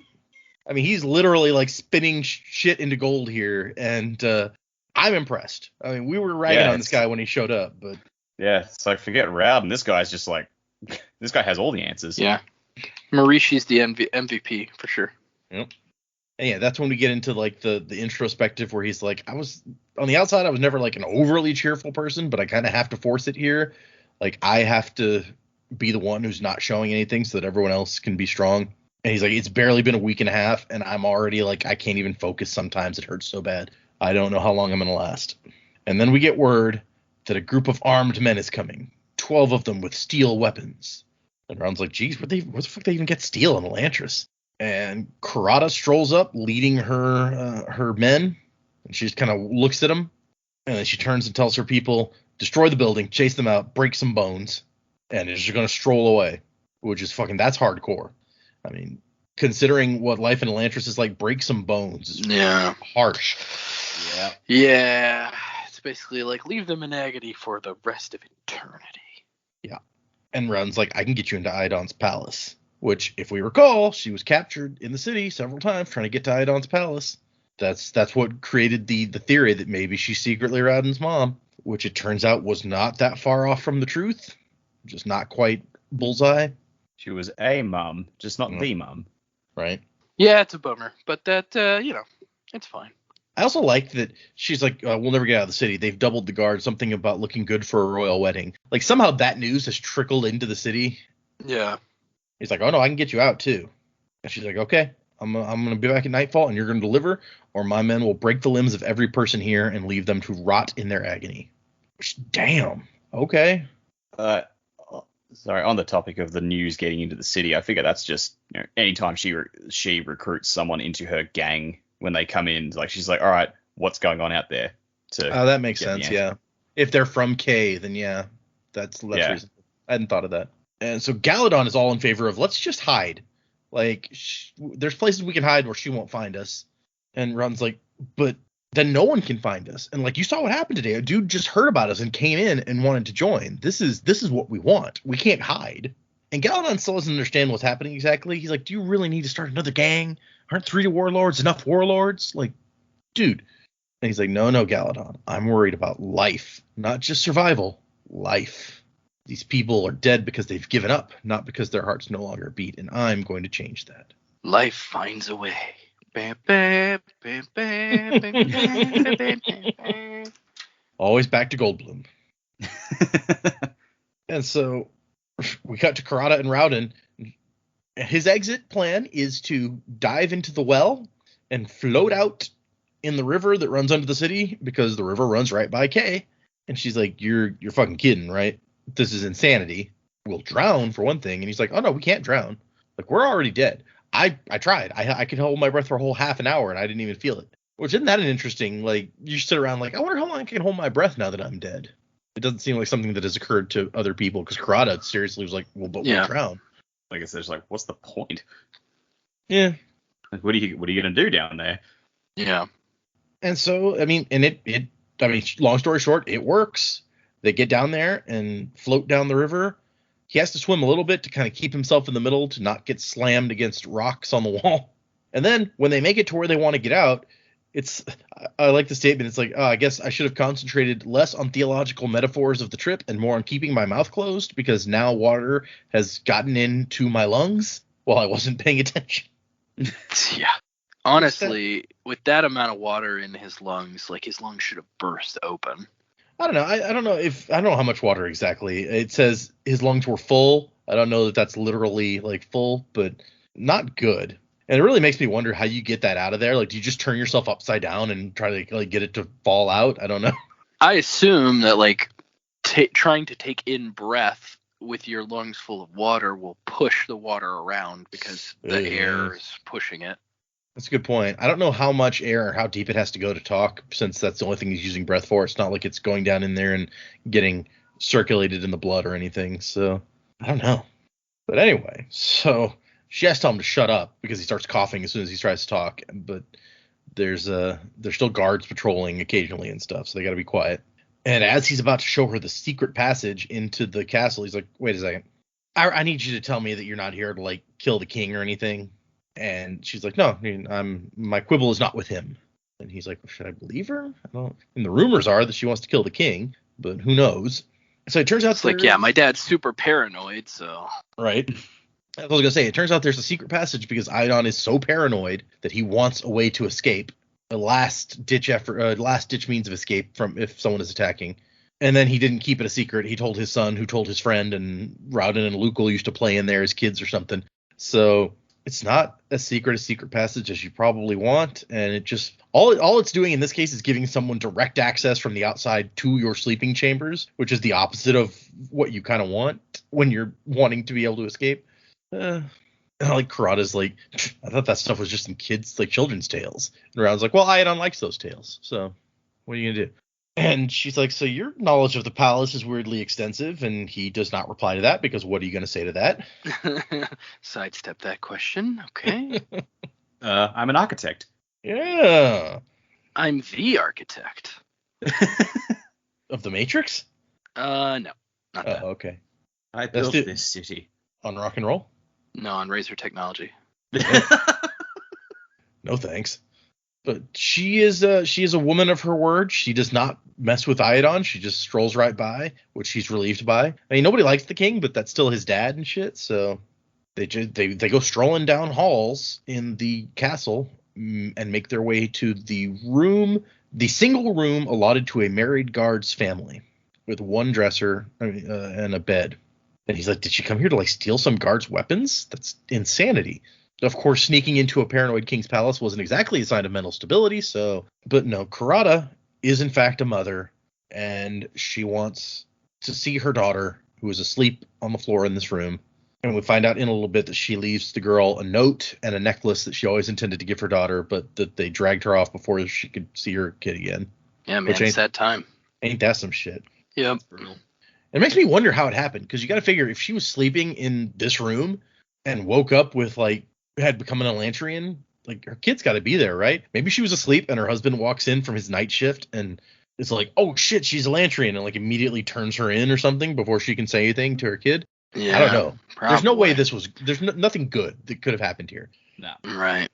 Speaker 1: I mean, he's literally like spinning shit into gold here, and I'm impressed. I mean, we were ragging on this guy when he showed up, but
Speaker 2: yeah, it's like, forget Rowden. This guy's just like, this guy has all the answers.
Speaker 3: Yeah, Marishi's the MVP for sure.
Speaker 1: Yep. And yeah, that's when we get into like the introspective where he's like, I was on the outside, I was never like an overly cheerful person, but I kind of have to force it here. Like, I have to be the one who's not showing anything so that everyone else can be strong. And he's like, it's barely been a week and a half, and I'm already like, I can't even focus sometimes. It hurts so bad. I don't know how long I'm going to last. And then we get word that a group of armed men is coming, 12 of them with steel weapons. And Ron's like, geez, where the fuck they even get steel in Elantris? And Kurata strolls up, leading her men, and she just kind of looks at them, and then she turns and tells her people, destroy the building, chase them out, break some bones, and is just going to stroll away, which is that's hardcore. I mean, considering what life in Elantris is like, break some bones is harsh.
Speaker 3: Yeah. It's basically like, leave them in agony for the rest of eternity. Yeah.
Speaker 1: And Ron's like, I can get you into Idon's palace. Which, if we recall, she was captured in the city several times trying to get to Idon's palace. That's what created the theory that maybe she's secretly Rowden's mom, which it turns out was not that far off from the truth. Just not quite bullseye.
Speaker 2: She was a mom, just not the mom.
Speaker 1: Right.
Speaker 3: Yeah, it's a bummer, but that, it's fine.
Speaker 1: I also like that she's like, we'll never get out of the city. They've doubled the guard, something about looking good for a royal wedding. Like, somehow that news has trickled into the city.
Speaker 3: Yeah.
Speaker 1: He's like, oh, no, I can get you out, too. And she's like, okay, I'm going to be back at nightfall, and you're going to deliver, or my men will break the limbs of every person here and leave them to rot in their agony. Which, damn. Okay.
Speaker 2: Sorry, on the topic of the news getting into the city, I figure that's just, anytime she recruits someone into her gang when they come in, like, she's like, all right, what's going on out there?
Speaker 1: That makes sense, yeah. If they're from K, then yeah, that's reasonable. I hadn't thought of that. And so Galadon is all in favor of, let's just hide. Like, there's places we can hide where she won't find us. And Ron's like, but then no one can find us. And like, you saw what happened today. A dude just heard about us and came in and wanted to join. This is what we want. We can't hide. And Galadon still doesn't understand what's happening exactly. He's like, do you really need to start another gang? Aren't 3 warlords enough warlords? Like, dude. And he's like, no, Galadon. I'm worried about life, not just survival. Life. These people are dead because they've given up, not because their hearts no longer beat, and I'm going to change that.
Speaker 3: Life finds a way.
Speaker 1: Always back to Goldblum. And so we cut to Kurata and Rowden. His exit plan is to dive into the well and float out in the river that runs under the city, because the river runs right by Kay. And she's like, you're fucking kidding, right? This is insanity. We'll drown, for one thing. And he's like, oh, no, we can't drown. Like, we're already dead. I tried. I could hold my breath for a whole half an hour, and I didn't even feel it. Which, isn't that an interesting, like, you sit around like, I wonder how long I can hold my breath now that I'm dead. It doesn't seem like something that has occurred to other people, because Karada seriously was like, well, but we'll drown.
Speaker 2: Like I said, it's like, what's the point?
Speaker 1: Yeah.
Speaker 2: Like, what are you gonna do down there?
Speaker 3: Yeah.
Speaker 1: And so, I mean, and long story short, it works. They get down there and float down the river. He has to swim a little bit to kind of keep himself in the middle to not get slammed against rocks on the wall. And then when they make it to where they want to get out, I like the statement. It's like, oh, I guess I should have concentrated less on theological metaphors of the trip and more on keeping my mouth closed, because now water has gotten into my lungs while I wasn't paying attention.
Speaker 3: Yeah. Honestly, with that amount of water in his lungs, like, his lungs should have burst open.
Speaker 1: I don't know. I don't know how much water exactly. It says his lungs were full. I don't know that that's literally like full, but not good. And it really makes me wonder how you get that out of there. Like, do you just turn yourself upside down and try to like get it to fall out? I don't know.
Speaker 3: I assume that, like, trying to take in breath with your lungs full of water will push the water around because the air is pushing it.
Speaker 1: That's a good point. I don't know how much air or how deep it has to go to talk, since that's the only thing he's using breath for. It's not like it's going down in there and getting circulated in the blood or anything. So I don't know. But anyway, so she has to tell him to shut up because he starts coughing as soon as he tries to talk. But there's still guards patrolling occasionally and stuff, so they got to be quiet. And as he's about to show her the secret passage into the castle, he's like, wait a second. I need you to tell me that you're not here to, like, kill the king or anything. And she's like, no, I mean, my quibble is not with him. And he's like, should I believe her? I don't. And the rumors are that she wants to kill the king, but who knows? So it turns out
Speaker 3: it's like, yeah, my dad's super paranoid, so.
Speaker 1: Right. I was going to say, it turns out there's a secret passage because Ion is so paranoid that he wants a way to escape. A last ditch effort, last ditch means of escape from if someone is attacking. And then he didn't keep it a secret. He told his son, who told his friend, and Rowden and Lukel used to play in there as kids or something. So it's not a secret passage as you probably want, and it just all it's doing in this case is giving someone direct access from the outside to your sleeping chambers, which is the opposite of what you kind of want when you're wanting to be able to escape. Like Karada's like, I thought that stuff was just in kids, like, children's tales. And Rowden's like, well, Ion likes those tales, so what are you gonna do? And she's like, so your knowledge of the palace is weirdly extensive, and he does not reply to that, because what are you going to say to that?
Speaker 3: Sidestep that question. Okay.
Speaker 2: I'm an architect.
Speaker 1: Yeah.
Speaker 3: I'm the architect.
Speaker 1: Of the Matrix?
Speaker 3: No, not that.
Speaker 1: Oh, okay.
Speaker 2: I built this city.
Speaker 1: On rock and roll?
Speaker 3: No, on Razor Technology.
Speaker 1: No thanks. But she is a woman of her word. She does not mess with Iadon. She just strolls right by, which she's relieved by. I mean, nobody likes the king, but that's still his dad and shit. So they go strolling down halls in the castle and make their way to the single room allotted to a married guard's family, with one dresser and a bed. And he's like, did she come here to, like, steal some guard's weapons? That's insanity. Of course, sneaking into a paranoid king's palace wasn't exactly a sign of mental stability, but no, Karada is in fact a mother, and she wants to see her daughter, who is asleep on the floor in this room. And we find out in a little bit that she leaves the girl a note and a necklace that she always intended to give her daughter, but that they dragged her off before she could see her kid again.
Speaker 3: Yeah, man, it's that time.
Speaker 1: Ain't that some shit?
Speaker 3: Yep.
Speaker 1: It makes me wonder how it happened, because you got to figure, if she was sleeping in this room and woke up with, like, had become an Elantrian, like, her kid's got to be there, right? Maybe she was asleep and her husband walks in from his night shift and is like, oh shit, she's Elantrian, and, like, immediately turns her in or something before she can say anything to her kid.
Speaker 3: Yeah,
Speaker 1: I don't know.
Speaker 3: Probably.
Speaker 1: There's no way there's nothing good that could have happened here.
Speaker 2: No.
Speaker 3: Right.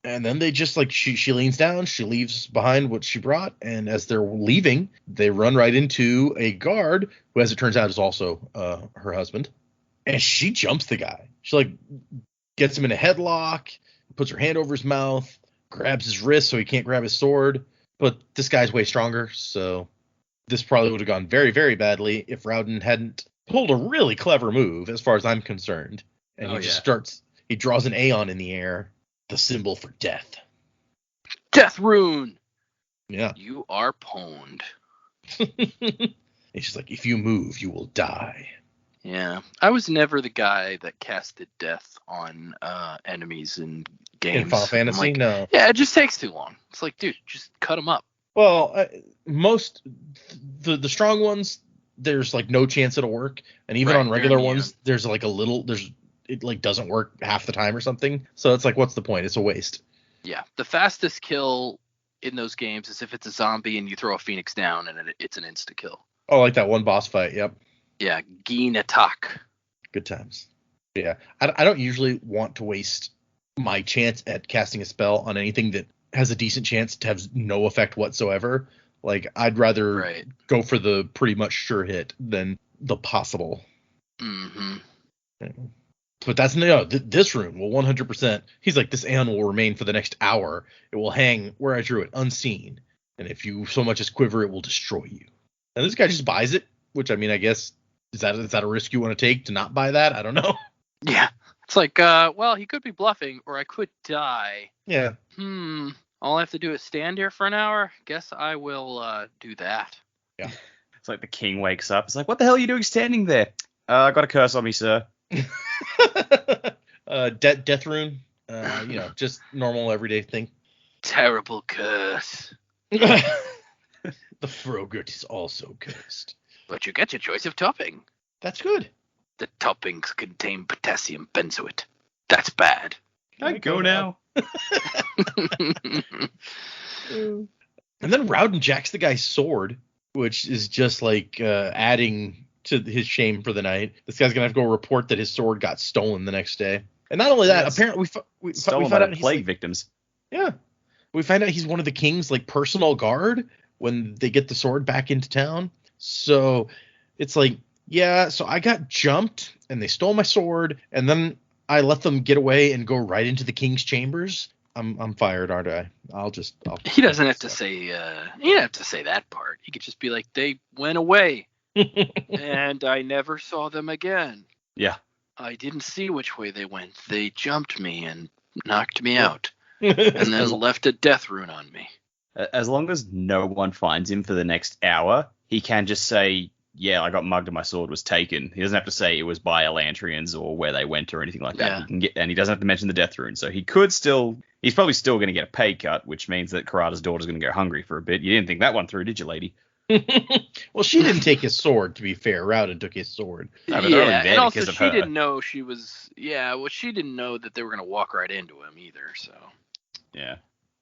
Speaker 1: And then they just, like, she leans down, she leaves behind what she brought, and as they're leaving, they run right into a guard who, as it turns out, is also her husband. And she jumps the guy. She, like, gets him in a headlock, puts her hand over his mouth, grabs his wrist so he can't grab his sword. But this guy's way stronger, so this probably would have gone very, very badly if Rowden hadn't pulled a really clever move, as far as I'm concerned. And he draws an Aeon in the air, the symbol for death.
Speaker 3: Death rune!
Speaker 1: Yeah.
Speaker 3: You are pwned.
Speaker 1: It's just like, if you move, you will die.
Speaker 3: Yeah. I was never the guy that casted death on enemies in
Speaker 1: In
Speaker 3: games.
Speaker 1: Final
Speaker 3: I'm
Speaker 1: Fantasy,
Speaker 3: like,
Speaker 1: no.
Speaker 3: yeah, it just takes too long. It's like, dude, just cut them up.
Speaker 1: Well, most the strong ones, there's like no chance it'll work, and even
Speaker 3: Right,
Speaker 1: on
Speaker 3: they're
Speaker 1: regular
Speaker 3: immune.
Speaker 1: ones, there's like it like doesn't work half the time or something. So it's like, what's the point? It's a waste.
Speaker 3: Yeah, the fastest kill in those games is if it's a zombie and you throw a phoenix down and it's an insta kill.
Speaker 1: Oh, like that one boss fight. Yep,
Speaker 3: Yeah, Geen attack.
Speaker 1: good times. Yeah, I don't usually want to waste my chance at casting a spell on anything that has a decent chance to have no effect whatsoever. Like, I'd rather
Speaker 3: Right.
Speaker 1: go for the pretty much sure hit than the possible.
Speaker 3: Mm-hmm.
Speaker 1: But that's this rune will 100%. He's like, this aeon will remain for the next hour. It will hang where I drew it, unseen. And if you so much as quiver, it will destroy you. And this guy just buys it, which, I mean, I guess, is that a risk you want to take to not buy that? I don't know.
Speaker 3: Yeah. It's like, well, he could be bluffing, or I could die.
Speaker 1: Yeah.
Speaker 3: All I have to do is stand here for an hour. Guess I will do that.
Speaker 1: Yeah.
Speaker 2: It's like the king wakes up. It's like, what the hell are you doing standing there? I got a curse on me, sir.
Speaker 1: Death rune. Just normal everyday thing.
Speaker 3: Terrible curse.
Speaker 1: The Frogurt is also cursed.
Speaker 3: But you get your choice of topping.
Speaker 1: That's good.
Speaker 3: The toppings contain potassium benzoate. That's bad.
Speaker 2: I go now.
Speaker 1: And then Rowden jacks the guy's sword, which is just like adding to his shame for the night. This guy's gonna have to go report that his sword got stolen the next day. And not only that,
Speaker 2: Yes.
Speaker 1: apparently we
Speaker 2: Stolen
Speaker 1: found
Speaker 2: by
Speaker 1: out
Speaker 2: the
Speaker 1: he's
Speaker 2: plague
Speaker 1: like,
Speaker 2: victims.
Speaker 1: yeah, we find out he's one of the king's like personal guard when they get the sword back into town. So it's like, yeah, so I got jumped and they stole my sword, and then I let them get away and go right into the king's chambers. I'm fired, aren't I?
Speaker 3: He doesn't have to say he didn't have to say that part. He could just be like, they went away and I never saw them again.
Speaker 2: Yeah.
Speaker 3: I didn't see which way they went. They jumped me and knocked me out and then left a death rune on me.
Speaker 2: As long as no one finds him for the next hour, he can just say, yeah, I got mugged and my sword was taken. He doesn't have to say it was by Elantrians or where they went or anything like that.
Speaker 3: Yeah.
Speaker 2: He can get, and he doesn't have to mention the death rune. So he's probably still going to get a pay cut, which means that Karada's daughter's going to go hungry for a bit. You didn't think that one through, did you, lady?
Speaker 1: Well, she didn't take his sword, to be fair. Rowden took his sword.
Speaker 2: No, but they're only
Speaker 3: Yeah,
Speaker 2: there
Speaker 3: and also
Speaker 2: because of
Speaker 3: she
Speaker 2: her.
Speaker 3: didn't know she was. Yeah, well, she didn't know that they were gonna walk right into him either. So
Speaker 2: Yeah.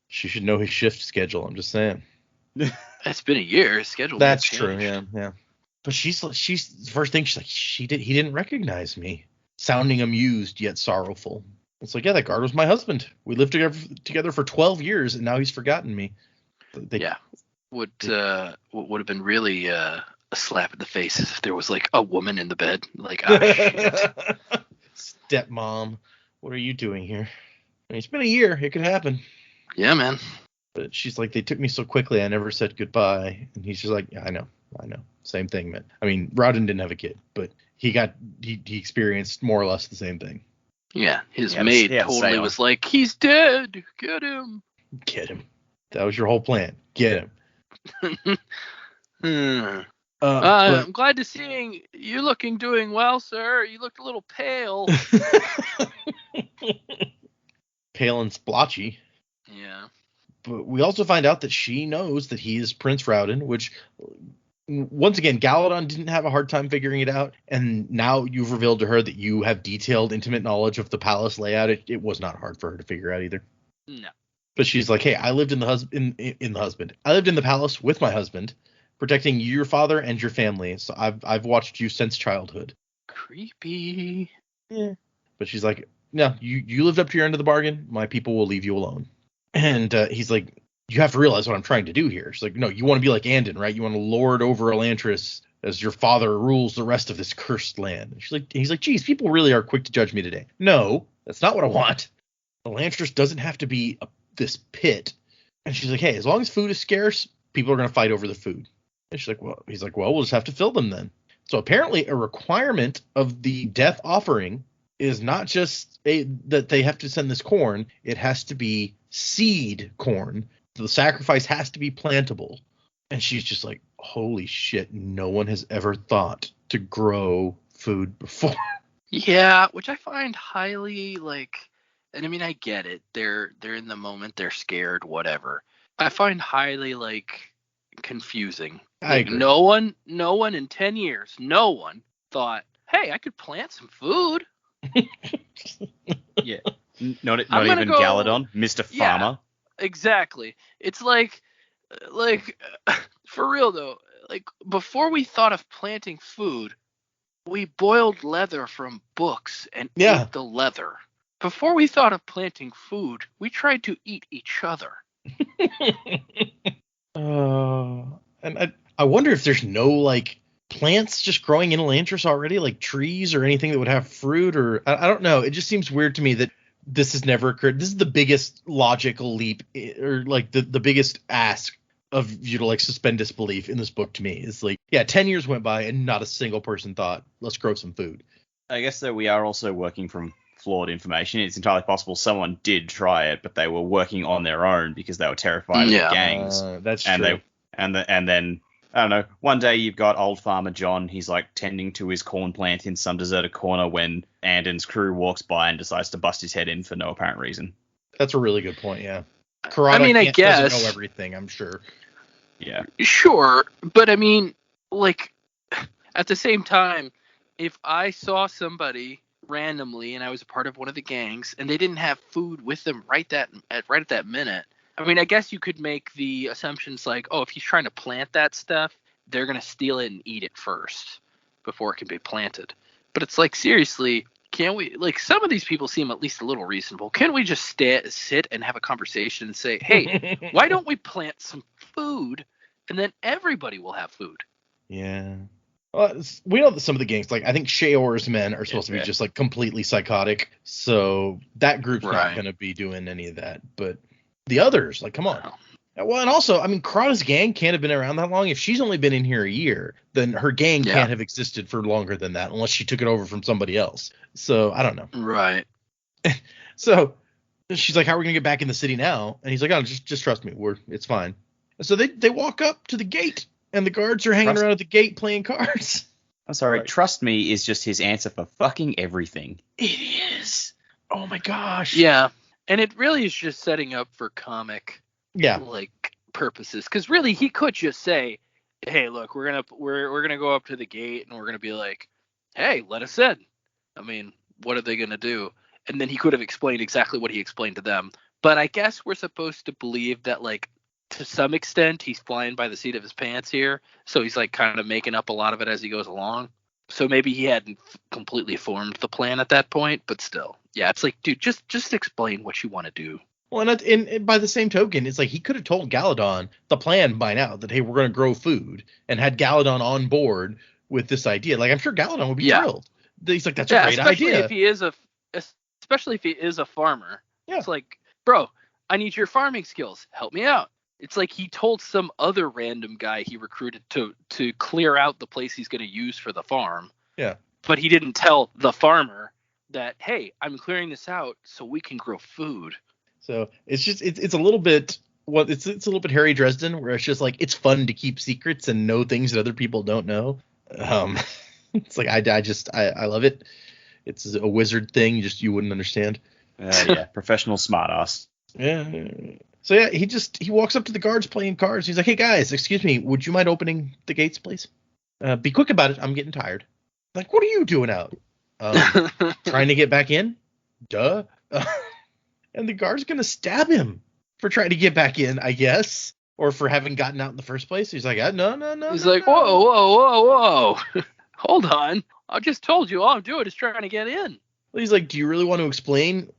Speaker 1: She should know his shift schedule. I'm just saying.
Speaker 3: it's been a year. His schedule.
Speaker 1: That's
Speaker 3: has
Speaker 1: true.
Speaker 3: changed.
Speaker 1: Yeah. But she's first thing she's like, he didn't recognize me, sounding amused yet sorrowful. It's like, yeah, that guard was my husband. We lived together for 12 years, and now he's forgotten me.
Speaker 3: Yeah. Would have been really a slap in the face is if there was like a woman in the bed. Like, ah, shit.
Speaker 1: Stepmom, what are you doing here? I mean, it's been a year. It could happen.
Speaker 3: Yeah, man.
Speaker 1: But she's like, they took me so quickly, I never said goodbye. And he's just like, yeah, I know. Same thing, man. I mean, Rowden didn't have a kid, but he experienced more or less the same thing.
Speaker 3: Yeah, his
Speaker 2: Yeah,
Speaker 3: maid
Speaker 2: yeah,
Speaker 3: totally
Speaker 2: say
Speaker 3: was like, he's dead. Get him.
Speaker 1: Get him. That was your whole plan. Get him. But-
Speaker 3: I'm glad to see you doing well, sir. You looked a little pale.
Speaker 1: Pale and splotchy.
Speaker 3: Yeah.
Speaker 1: But we also find out that she knows that he is Prince Rowden, which, once again, Galadon didn't have a hard time figuring it out. And now you've revealed to her that you have detailed, intimate knowledge of the palace layout. It was not hard for her to figure out either.
Speaker 3: No.
Speaker 1: But she's like, hey, I lived in the palace with my husband, protecting your father and your family. So I've watched you since childhood.
Speaker 3: Creepy.
Speaker 1: Yeah. But she's like, no, you lived up to your end of the bargain. My people will leave you alone. And he's like, you have to realize what I'm trying to do here. She's like, no, you want to be like Andon, right? You want to lord over Elantris as your father rules the rest of this cursed land. He's like, geez, people really are quick to judge me today. No, that's not what I want. Elantris doesn't have to be this pit. And she's like, hey, as long as food is scarce, people are going to fight over the food. And she's like, well, he's like, well, we'll just have to fill them then. So apparently a requirement of the death offering is not just that they have to send this corn. It has to be seed corn. The sacrifice has to be plantable. And she's just like, holy shit, no one has ever thought to grow food before.
Speaker 3: Yeah, which I find highly and I mean I get it. They're in the moment, they're scared, whatever. I find highly confusing.
Speaker 1: I agree.
Speaker 3: No one in 10 years, no one thought, "Hey, I could plant some food."
Speaker 2: Yeah. Not
Speaker 3: I'm gonna
Speaker 2: even
Speaker 3: go-
Speaker 2: Galadon, Mr.
Speaker 3: Yeah.
Speaker 2: Farmer.
Speaker 3: Exactly. It's like for real though, before we thought of planting food, we boiled leather from books and
Speaker 1: Yeah.
Speaker 3: ate the leather. Before we thought of planting food, we tried to eat each other.
Speaker 1: And I wonder if there's no plants just growing in Elantris already, like trees or anything that would have fruit, or I don't know. It just seems weird to me that this has never occurred. This is the biggest logical leap, or the biggest ask of you to suspend disbelief in this book to me. It's 10 years went by and not a single person thought, let's grow some food.
Speaker 2: I guess that we are also working from flawed information. It's entirely possible someone did try it, but they were working on their own because they were terrified of the gangs.
Speaker 1: That's
Speaker 2: and
Speaker 1: true.
Speaker 2: And then I don't know. One day you've got old farmer John. He's tending to his corn plant in some deserted corner when Andon's crew walks by and decides to bust his head in for no apparent reason.
Speaker 1: That's a really good point. Yeah. Karada
Speaker 3: I mean, I
Speaker 1: doesn't
Speaker 3: guess
Speaker 1: know everything. I'm sure.
Speaker 2: Yeah.
Speaker 3: Sure, but I mean, at the same time, if I saw somebody randomly and I was a part of one of the gangs and they didn't have food with them right at that minute, I mean, I guess you could make the assumptions if he's trying to plant that stuff, they're gonna steal it and eat it first before it can be planted. But it's seriously, can't we? Some of these people seem at least a little reasonable. Can't we just sit and have a conversation and say, hey, why don't we plant some food and then everybody will have food?
Speaker 1: Yeah. Well, we know that some of the gangs, I think Sheor's men are supposed to be just completely psychotic, so that group's not going to be doing any of that. But the others, come on.
Speaker 3: No.
Speaker 1: Well, and also, I mean, Karada's gang can't have been around that long. If she's only been in here a year, then her gang can't have existed for longer than that, unless she took it over from somebody else. So I don't know.
Speaker 3: Right.
Speaker 1: So she's like, "How are we gonna get back in the city now?" And he's like, "Oh, just trust me. It's fine." And so they walk up to the gate. And the guards are hanging around at the gate playing cards.
Speaker 2: I'm sorry. Right. Trust me is just his answer for fucking everything.
Speaker 1: It is. Oh my gosh.
Speaker 3: Yeah. And it really is just setting up for comic purposes. Because really he could just say, hey, look, we're gonna go up to the gate and we're gonna be like, hey, let us in. I mean, what are they gonna do? And then he could have explained exactly what he explained to them. But I guess we're supposed to believe that to some extent, he's flying by the seat of his pants here. So he's kind of making up a lot of it as he goes along. So maybe he hadn't completely formed the plan at that point, but still. Yeah, it's dude, just explain what you want to do.
Speaker 1: Well, and by the same token, it's he could have told Galadon the plan by now that, hey, we're going to grow food, and had Galadon on board with this idea. I'm sure Galadon would be thrilled. He's that's a great idea.
Speaker 3: Especially if he is a farmer.
Speaker 1: Yeah.
Speaker 3: It's bro, I need your farming skills. Help me out. It's he told some other random guy he recruited to clear out the place he's going to use for the farm.
Speaker 1: Yeah.
Speaker 3: But he didn't tell the farmer that, hey, I'm clearing this out so we can grow food.
Speaker 1: So it's just it's a little bit it's a little bit Harry Dresden, where it's just it's fun to keep secrets and know things that other people don't know. It's I love it. It's a wizard thing, you wouldn't understand.
Speaker 2: Yeah, professional smartass.
Speaker 1: Yeah. So yeah, he walks up to the guards playing cards. He's like, "Hey guys, excuse me, would you mind opening the gates, please? Be quick about it. I'm getting tired." What are you doing out? Trying to get back in? Duh. And the guard's gonna stab him for trying to get back in, I guess, or for having gotten out in the first place. He's like, no.
Speaker 3: He's
Speaker 1: no,
Speaker 3: like, whoa, hold on. I just told you all I'm doing is trying to get in.
Speaker 1: He's like, do you really want to explain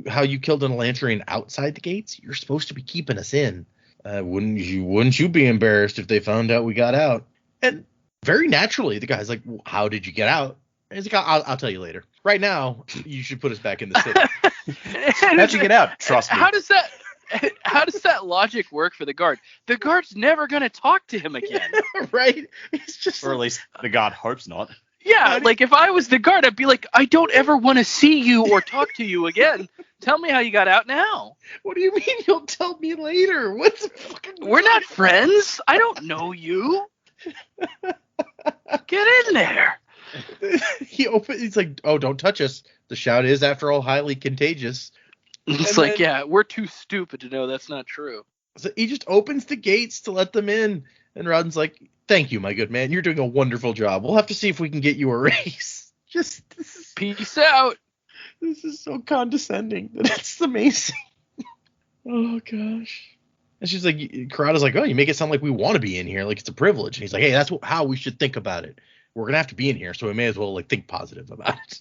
Speaker 1: how you killed an Elantrian outside the gates? You're supposed to be keeping us in. Wouldn't you be embarrassed if they found out we got out? And very naturally, the guy's like, well, how did you get out? And he's like, I'll tell you later. Right now, you should put us back in the city.
Speaker 2: How'd you get out? Trust me.
Speaker 3: How does that logic work for the guard? The guard's never gonna talk to him again.
Speaker 1: Right? He's just
Speaker 2: or at least the guard hopes not.
Speaker 3: Yeah, if I was the guard, I'd be like, I don't ever want to see you or talk to you again. Tell me how you got out now.
Speaker 1: What do you mean you'll tell me later? What's fucking...
Speaker 3: We're not friends. I don't know you. Get in there.
Speaker 1: He's like, oh, don't touch us. The shout is, after all, highly contagious.
Speaker 3: It's
Speaker 1: And
Speaker 3: like,
Speaker 1: then-
Speaker 3: yeah, we're too stupid to know that's not true.
Speaker 1: So he just opens the gates to let them in. And Rodden's like, thank you, my good man. You're doing a wonderful job. We'll have to see if we can get you a raise. This
Speaker 3: Peace out.
Speaker 1: is so condescending that it's amazing. Oh, gosh. And she's like, Karada's like, oh, you make it sound like we want to be in here, like it's a privilege. And he's like, hey, that's how we should think about it. We're going to have to be in here, so we may as well like think positive about it.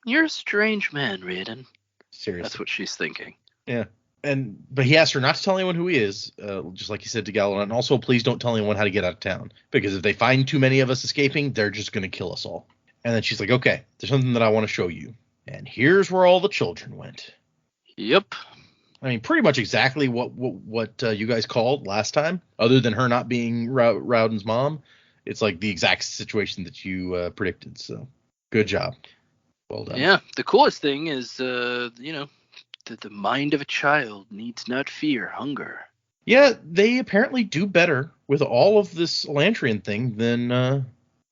Speaker 3: You're a strange man, Raiden.
Speaker 1: Seriously.
Speaker 3: That's what she's thinking.
Speaker 1: Yeah. But he asked her not to tell anyone who he is, just like he said to Galadon. And also, please don't tell anyone how to get out of town, because if they find too many of us escaping, they're just going to kill us all. And then she's like, okay, there's something that I want to show you. And here's where all the children went.
Speaker 3: Yep.
Speaker 1: I mean, pretty much exactly what you guys called last time, other than her not being Rowden's mom. It's like the exact situation that you predicted. So good job. Well done.
Speaker 3: Yeah. The coolest thing is, that the mind of a child needs not fear hunger.
Speaker 1: Yeah, they apparently do better with all of this Elantrian thing than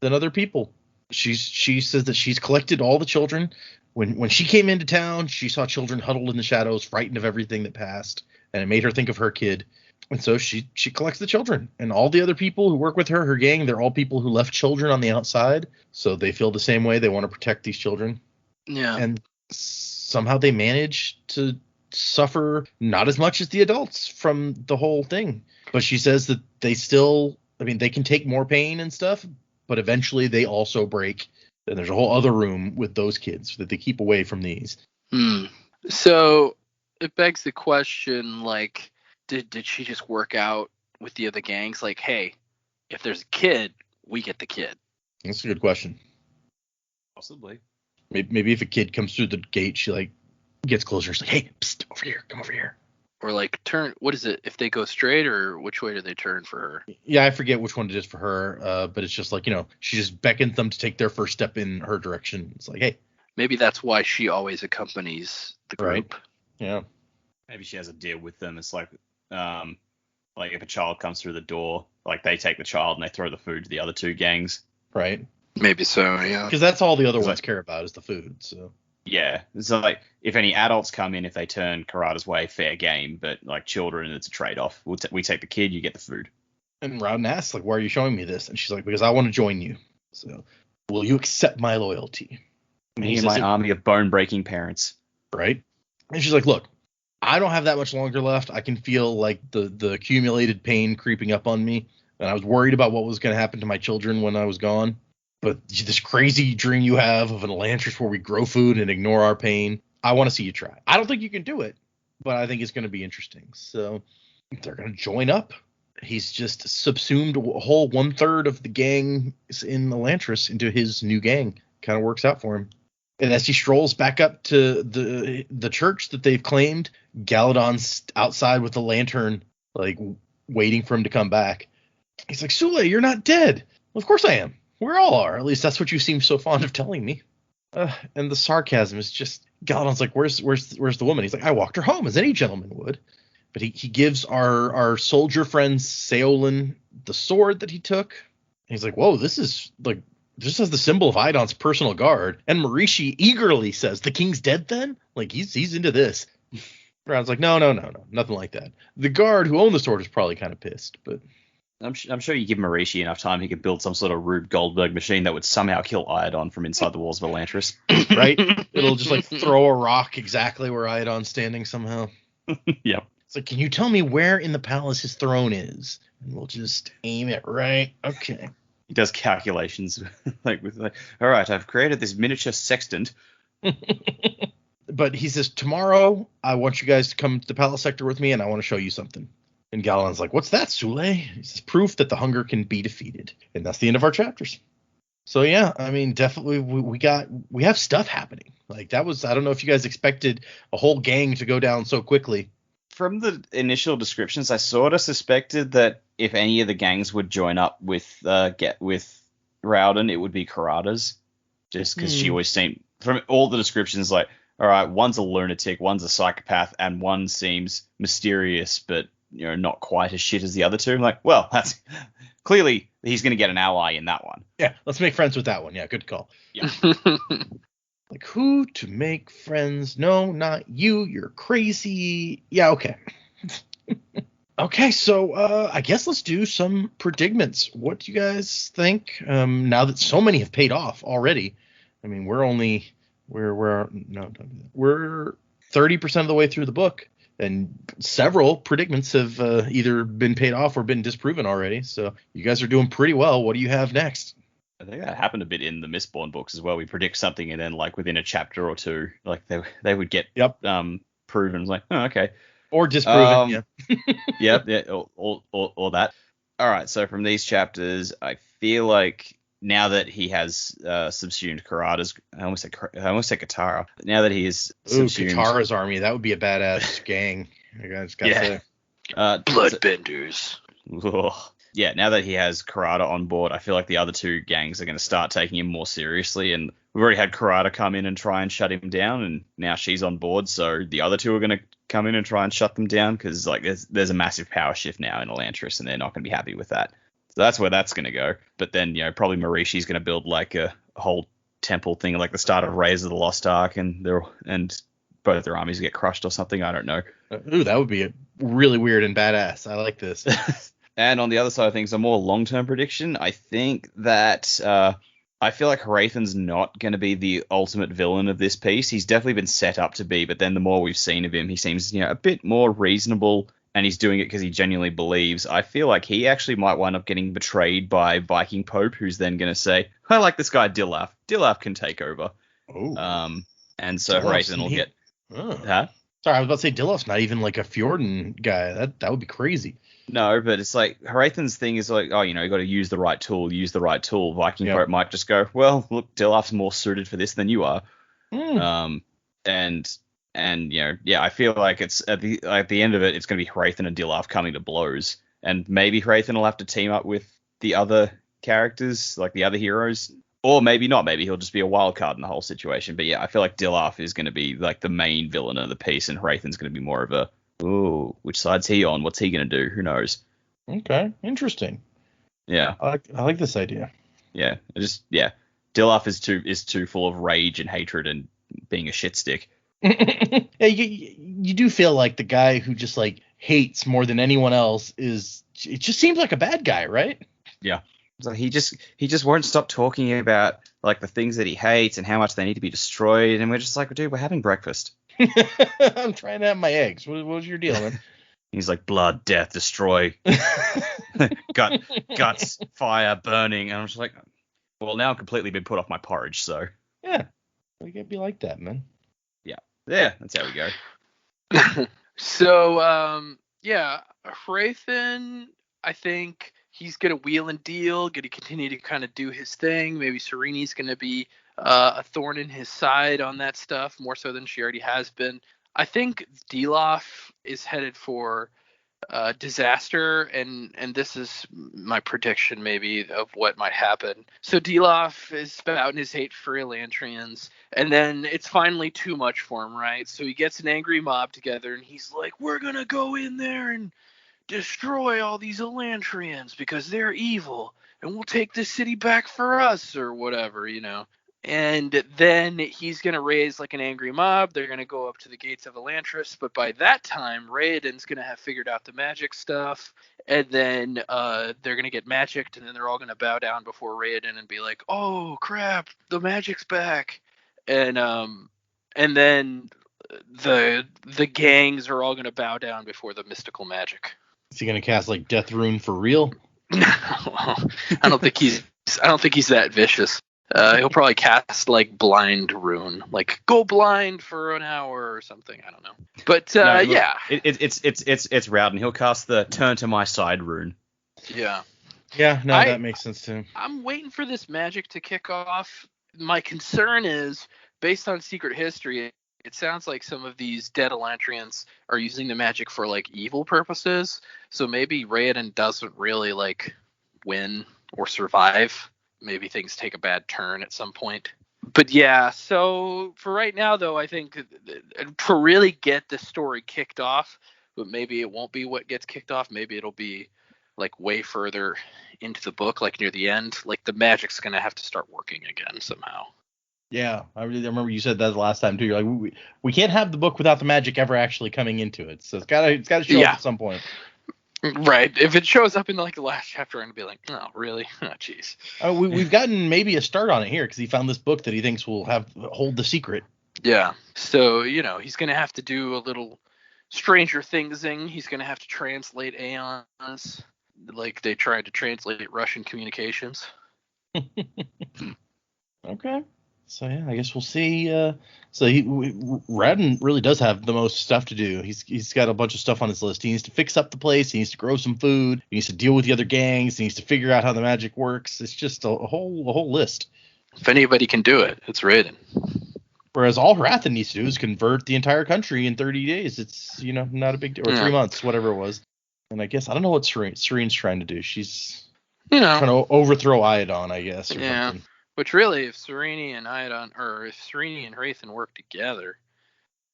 Speaker 1: other people. She says that she's collected all the children. When she came into town, she saw children huddled in the shadows, frightened of everything that passed, and it made her think of her kid. And so she collects the children. And all the other people who work with her gang, they're all people who left children on the outside. So they feel the same way. They want to protect these children.
Speaker 3: Yeah.
Speaker 1: And somehow they manage to suffer not as much as the adults from the whole thing. But she says that they still, they can take more pain and stuff, but eventually they also break. And there's a whole other room with those kids that they keep away from these.
Speaker 3: So it begs the question, like, did she just work out with the other gangs? Like, hey, if there's a kid, we get the kid.
Speaker 1: That's a good question.
Speaker 2: Possibly.
Speaker 1: Maybe if a kid comes through the gate, she like gets closer. She's like, hey, psst, over here, come over here.
Speaker 3: Or like turn, what is it? If they go straight, or which way do they turn for her?
Speaker 1: Yeah, I forget which one it is for her, but it's just like, she just beckons them to take their first step in her direction. It's like, hey.
Speaker 3: Maybe that's why she always accompanies the group.
Speaker 1: Right. Yeah.
Speaker 2: Maybe she has a deal with them. It's like if a child comes through the door, like they take the child and they throw the food to the other two gangs.
Speaker 1: Right.
Speaker 3: Maybe so, yeah.
Speaker 1: Because that's all the other ones care about is the food, so.
Speaker 2: Yeah, so like if any adults come in, if they turn Karada's way, fair game. But like children, it's a trade-off. We take the kid, you get the food.
Speaker 1: And Rowden asks, like, why are you showing me this? And she's like, because I want to join you. So, will you accept my loyalty?
Speaker 2: Me and my army of bone-breaking parents.
Speaker 1: Right. And she's like, look, I don't have that much longer left. I can feel like the accumulated pain creeping up on me. And I was worried about what was going to happen to my children when I was gone. But this crazy dream you have of an Elantris where we grow food and ignore our pain, I want to see you try. I don't think you can do it, but I think it's going to be interesting. So they're going to join up. He's just subsumed a whole 1/3 of the gang in Elantris into his new gang. Kind of works out for him. And as he strolls back up to the church that they've claimed, Galadon's outside with the lantern, like waiting for him to come back. He's like, Sule, you're not dead. Well, of course I am. We all are. At least that's what you seem so fond of telling me. And the sarcasm is just, Galadon's like, where's the woman? He's like, I walked her home as any gentleman would. But he gives our soldier friend Seolin the sword that he took. And he's like, whoa, this is like, this is the symbol of Idon's personal guard. And Marishi eagerly says, the king's dead then? Like, he's into this. Brown's like, no, nothing like that. The guard who owned the sword is probably kind of pissed, but...
Speaker 2: I'm sure you give Marishi enough time, he could build some sort of Rube Goldberg machine that would somehow kill Iodon from inside the walls of Elantris.
Speaker 1: Right? It'll just like throw a rock exactly where Iodon's standing somehow.
Speaker 2: Yep.
Speaker 1: It's like, can you tell me where in the palace his throne is? And we'll just aim it right. Okay.
Speaker 2: He does calculations all right, I've created this miniature sextant.
Speaker 1: But he says, tomorrow I want you guys to come to the palace sector with me and I want to show you something. And Galadon's like, what's that, Sule? He says, proof that the hunger can be defeated. And that's the end of our chapters. So, yeah, I mean, definitely we have stuff happening. Like, that was, I don't know if you guys expected a whole gang to go down so quickly.
Speaker 2: From the initial descriptions, I sort of suspected that if any of the gangs would join up with Rowden, it would be Karada's. Just because she always seemed, from all the descriptions, like, all right, one's a lunatic, one's a psychopath, and one seems mysterious, but not quite as shit as the other two. I'm like, well, that's clearly he's going to get an ally in that one.
Speaker 1: Yeah, let's make friends with that one. Yeah, good call.
Speaker 2: Yeah.
Speaker 1: Like, who to make friends? No, not you. You're crazy. Yeah, okay. Okay, so I guess let's do some predicaments. What do you guys think? Now that so many have paid off already. I mean, we're 30% of the way through the book, and several predicaments have either been paid off or been disproven already. So you guys are doing pretty well. What do you have next?
Speaker 2: I think that happened a bit in the Mistborn books as well. We predict something, and then like within a chapter or two, like they would get proven. It's like, oh, okay.
Speaker 1: Or disproven,
Speaker 2: yeah, or that. All right, so from these chapters, I feel like now that he has subsumed Karada's, I almost said Katara. Now that he is subsumed
Speaker 1: Katara's army, that would be a badass gang. I just gotta say.
Speaker 3: Bloodbenders.
Speaker 2: Yeah, now that he has Karada on board, I feel like the other two gangs are going to start taking him more seriously. And we've already had Karada come in and try and shut him down, and now she's on board, so the other two are going to come in and try and shut them down, because like there's a massive power shift now in Elantris, and they're not going to be happy with that. So that's where that's going to go. But then, probably Marishi's going to build like a whole temple thing, like the start of Raise of the Lost Ark, and both their armies get crushed or something. I don't know.
Speaker 1: Ooh, that would be a really weird and badass. I like this.
Speaker 2: And on the other side of things, a more long-term prediction, I think that I feel like Hrathen's not going to be the ultimate villain of this piece. He's definitely been set up to be, but then the more we've seen of him, he seems a bit more reasonable, and he's doing it because he genuinely believes. I feel like he actually might wind up getting betrayed by Viking Pope, who's then going to say, I like this guy Dilaf. Dilaf can take over.
Speaker 1: Oh.
Speaker 2: And so Hrathen will get... Huh?
Speaker 1: Sorry, I was about to say Dilaf's not even like a Fjorden guy. That would be crazy.
Speaker 2: No, but it's like Hrathen's thing is like, you got to use the right tool. Viking Pope might just go, well, look, Dilaf's more suited for this than you are. I feel like it's at the end of it, it's going to be Hrathen and Dilaf coming to blows, and maybe Hrathen will have to team up with the other characters, like the other heroes, or maybe not. Maybe he'll just be a wild card in the whole situation. But yeah, I feel like Dilaf is going to be like the main villain of the piece, and Hrathen's going to be more of a, ooh, which side's he on? What's he going to do? Who knows?
Speaker 1: Okay, interesting.
Speaker 2: Yeah,
Speaker 1: I like this idea.
Speaker 2: Yeah, Dilaf is too full of rage and hatred and being a shit stick.
Speaker 1: Yeah, you do feel like the guy who just like hates more than anyone else it just seems like a bad guy, right?
Speaker 2: Yeah. So he just won't stop talking about like the things that he hates and how much they need to be destroyed, and we're just like, dude, we're having breakfast.
Speaker 1: I'm trying to have my eggs. What was your deal, man?
Speaker 2: He's like, blood, death, destroy, guts, fire, burning, and I'm just like, well, now I've completely been put off my porridge, so
Speaker 1: yeah, we can't be like that, man.
Speaker 2: Yeah, that's how we go.
Speaker 3: So, Hrathen, I think he's going to wheel and deal, going to continue to kind of do his thing. Maybe Sereni's going to be a thorn in his side on that stuff, more so than she already has been. I think Dilaf is headed for disaster, and this is my prediction maybe of what might happen. So Dilaf is spouting his hate for Elantrians, and then it's finally too much for him, right? So he gets an angry mob together, and he's like, we're going to go in there and destroy all these Elantrians because they're evil, and we'll take this city back for us, or whatever, And then he's going to raise like an angry mob. They're going to go up to the gates of Elantris. But by that time, Raoden's going to have figured out the magic stuff. And then they're going to get magicked. And then they're all going to bow down before Raoden and be like, oh, crap, the magic's back. And then the gangs are all going to bow down before the mystical magic.
Speaker 1: Is he going to cast like Death Rune for real?
Speaker 3: I don't think he's that vicious. He'll probably cast like Blind Rune, like go blind for an hour or something. I don't know, but yeah,
Speaker 2: it's Raoden. He'll cast the Turn to My Side rune.
Speaker 3: Yeah,
Speaker 1: that makes sense too.
Speaker 3: I'm waiting for this magic to kick off. My concern is based on secret history. It sounds like some of these dead Elantrians are using the magic for like evil purposes. So maybe Raoden doesn't really like win or survive. Maybe things take a bad turn at some point. But yeah, so for right now, though, I think to really get the story kicked off, but maybe it won't be what gets kicked off. Maybe it'll be like way further into the book, like near the end, like the magic's gonna have to start working again somehow.
Speaker 1: Yeah, I remember you said that the last time too. You're like, we can't have the book without the magic ever actually coming into it. So it's gotta show up at some point.
Speaker 3: Right. If it shows up in like the last chapter, I'm gonna be like, oh really? Oh jeez.
Speaker 1: We've gotten maybe a start on it here because he found this book that he thinks will hold the secret.
Speaker 3: Yeah. So he's gonna have to do a little Stranger Thingsing. He's gonna have to translate aeons, like they tried to translate Russian communications.
Speaker 1: Okay. So yeah, I guess we'll see. Radin really does have the most stuff to do. He's got a bunch of stuff on his list. He needs to fix up the place. He needs to grow some food. He needs to deal with the other gangs. He needs to figure out how the magic works. It's just a whole list.
Speaker 3: If anybody can do it, it's Raiden.
Speaker 1: Whereas all Hrathen needs to do is convert the entire country in 30 days. It's not a big deal, or 3 months, whatever it was. And I guess I don't know what Serene's trying to do. She's trying to overthrow Iadon, I guess. Or something.
Speaker 3: Which really, if Serene and Iadon, or if Serene and Hrathen work together,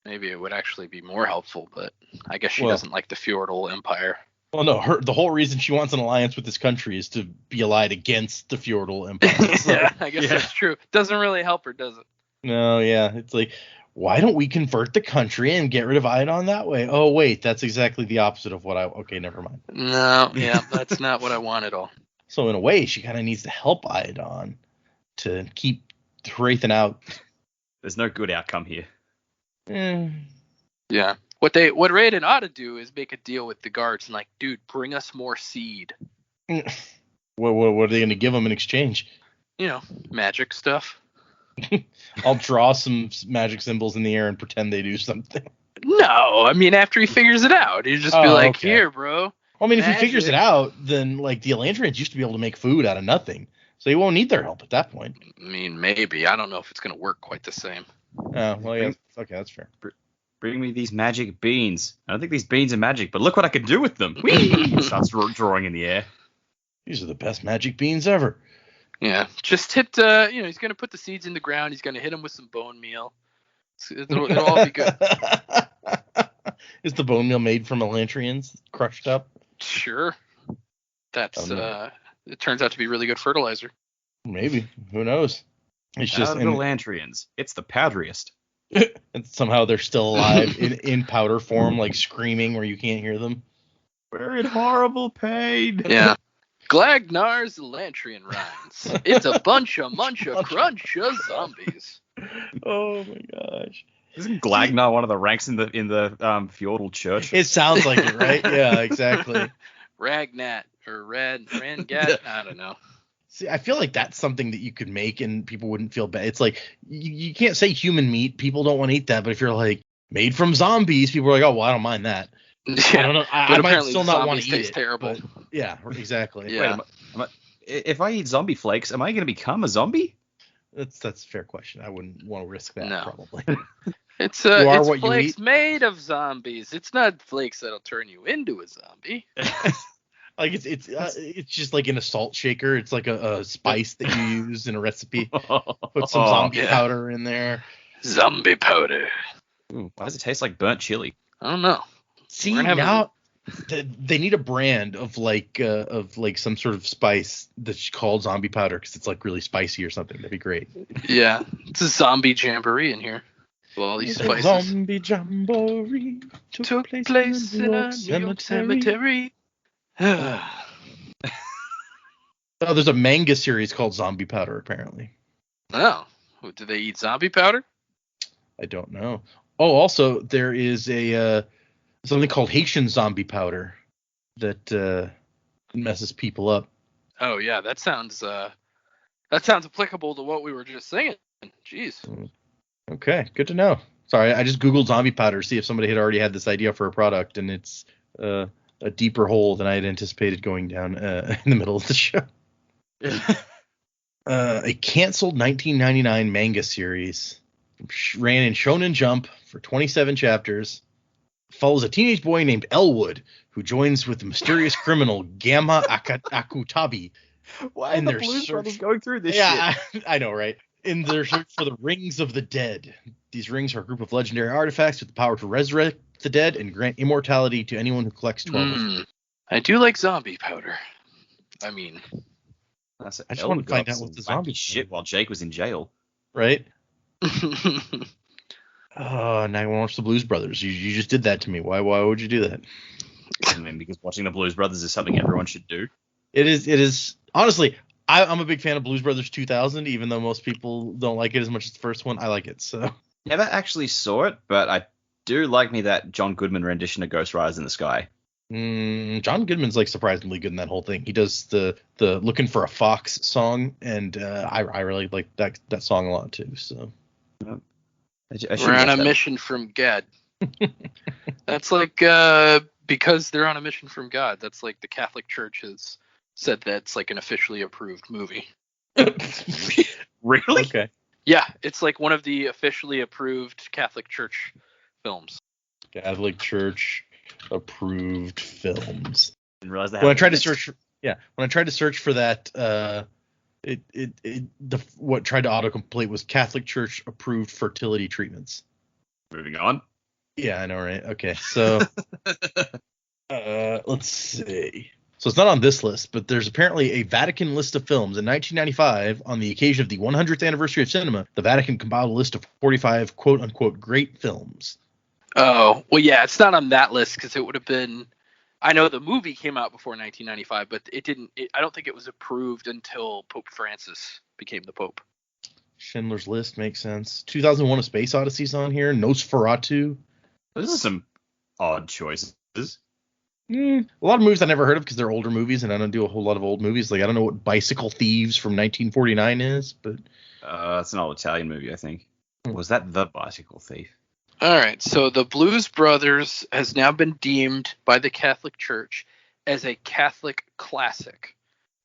Speaker 3: maybe it would actually be more helpful. But I guess she doesn't like the feudal empire.
Speaker 1: Well, no, the whole reason she wants an alliance with this country is to be allied against the feudal empire. So,
Speaker 3: yeah, I guess that's true. Doesn't really help her, does it?
Speaker 1: No, yeah, it's like, why don't we convert the country and get rid of Iadon that way? Oh wait, that's exactly the opposite of what okay, never mind.
Speaker 3: No, yeah, that's not what I want at all.
Speaker 1: So in a way, she kind of needs to help Iadon to keep Hrathen out.
Speaker 2: There's no good outcome here.
Speaker 3: Yeah. What Raiden ought to do is make a deal with the guards and like, dude, bring us more seed.
Speaker 1: What are they going to give them in exchange?
Speaker 3: Magic stuff.
Speaker 1: I'll draw some magic symbols in the air and pretend they do something.
Speaker 3: No, I mean after he figures it out, he'd just be like, okay. Here, bro.
Speaker 1: Well, I mean, magic. If he figures it out, then like the Elantrians used to be able to make food out of nothing. So he won't need their help at that point.
Speaker 3: I mean, maybe. I don't know if it's going to work quite the same.
Speaker 1: Oh, well, yeah. Okay, that's fair.
Speaker 2: Bring me these magic beans. I don't think these beans are magic, but look what I can do with them. Whee! Starts drawing in the air.
Speaker 1: These are the best magic beans ever.
Speaker 3: Yeah, just hit, he's going to put the seeds in the ground. He's going to hit them with some bone meal. It'll all be good.
Speaker 1: Is the bone meal made from Elantrians crushed up?
Speaker 3: Sure. That's, it turns out to be really good fertilizer.
Speaker 1: Maybe. Who knows? It's just
Speaker 2: Elantrians. It's the powderiest.
Speaker 1: And somehow they're still alive in powder form, like screaming where you can't hear them.
Speaker 2: We're in horrible pain.
Speaker 3: Yeah. Glagnar's Elantrian rhymes. It's a bunch of crunch of zombies.
Speaker 1: Oh my gosh.
Speaker 2: Isn't Glagnar one of the ranks in the feudal church?
Speaker 1: It sounds like it, right? Yeah, exactly.
Speaker 3: Ragnat or Rangat, I don't know.
Speaker 1: See, I feel like that's something that you could make and people wouldn't feel bad. It's like you can't say human meat. People don't want to eat that. But if you're like made from zombies, people are like, oh, well, I don't mind that.
Speaker 3: Yeah,
Speaker 1: I don't know. I might still not want to eat it.
Speaker 3: Terrible.
Speaker 1: Yeah, exactly.
Speaker 3: Yeah.
Speaker 2: Wait, if I eat zombie flakes, am I going to become a zombie?
Speaker 1: That's a fair question. I wouldn't want to risk that.
Speaker 3: No.
Speaker 1: Probably.
Speaker 3: It's flakes made of zombies. It's not flakes that'll turn you into a zombie.
Speaker 1: Like it's just like in a salt shaker. It's like a spice that you use in a recipe. Put some zombie powder in there.
Speaker 3: Zombie powder.
Speaker 2: Ooh, why does it taste like burnt chili?
Speaker 3: I don't know.
Speaker 1: See, now they need a brand of like some sort of spice that's called zombie powder because it's like really spicy or something. That'd be great.
Speaker 3: Yeah, it's a zombie jamboree in here. Well, all these spices.
Speaker 1: Zombie jamboree took place in a New York cemetery. Oh, there's a manga series called Zombie Powder, apparently.
Speaker 3: Oh, do they eat zombie powder?
Speaker 1: I don't know. Oh, also there is a something called Haitian zombie powder that messes people up.
Speaker 3: Oh yeah, that sounds applicable to what we were just saying. Jeez.
Speaker 1: Okay, good to know. Sorry, I just googled zombie powder to see if somebody had already had this idea for a product, and it's a deeper hole than I had anticipated going down in the middle of the show. A canceled 1999 manga series ran in Shonen Jump for 27 chapters. Follows a teenage boy named Elwood who joins with the mysterious criminal Gamma Akutabi.
Speaker 2: Why are the Blues Brothers going through this shit?
Speaker 1: I know, right? In their search for the Rings of the Dead. These rings are a group of legendary artifacts with the power to resurrect the dead and grant immortality to anyone who collects 12 of them.
Speaker 3: I do like zombie powder. I mean,
Speaker 1: I just want to find out what the zombie
Speaker 2: shit while Jake was in jail.
Speaker 1: Right? Oh, now I want to watch the Blues Brothers. You just did that to me. Why would you do that?
Speaker 2: I mean, because watching the Blues Brothers is something everyone should do.
Speaker 1: It is. Honestly, I'm a big fan of Blues Brothers 2000, even though most people don't like it as much as the first one. I like it, so.
Speaker 2: Never actually saw it, but I do like me that John Goodman rendition of Ghost Riders in the Sky.
Speaker 1: John Goodman's like surprisingly good in that whole thing. He does the Looking for a Fox song, and I really like that song a lot too. So
Speaker 3: we're on a mission from God. That's like because they're on a mission from God. That's like the Catholic Church has said that's like an officially approved movie.
Speaker 2: Really?
Speaker 1: Okay.
Speaker 3: Yeah, it's like one of the officially approved Catholic Church films.
Speaker 1: Catholic Church approved films.
Speaker 2: Didn't realize that.
Speaker 1: When I tried to search for that, what tried to autocomplete was Catholic Church approved fertility treatments.
Speaker 2: Moving on.
Speaker 1: Yeah, I know, right? Okay, so let's see. So it's not on this list, but there's apparently a Vatican list of films. In 1995, on the occasion of the 100th anniversary of cinema, the Vatican compiled a list of 45 quote-unquote great films.
Speaker 3: Oh, well, yeah, it's not on that list because it would have been. I know the movie came out before 1995, but it didn't. I don't think it was approved until Pope Francis became the Pope.
Speaker 1: Schindler's List makes sense. 2001: A Space Odyssey's on here. Nosferatu.
Speaker 2: Those are some odd choices.
Speaker 1: A lot of movies I never heard of because they're older movies, and I don't do a whole lot of old movies. Like I don't know what Bicycle Thieves from 1949 is, but
Speaker 2: it's an old Italian movie, I think. Was that The Bicycle Thief?
Speaker 3: All right, so the Blues Brothers has now been deemed by the Catholic Church as a Catholic classic.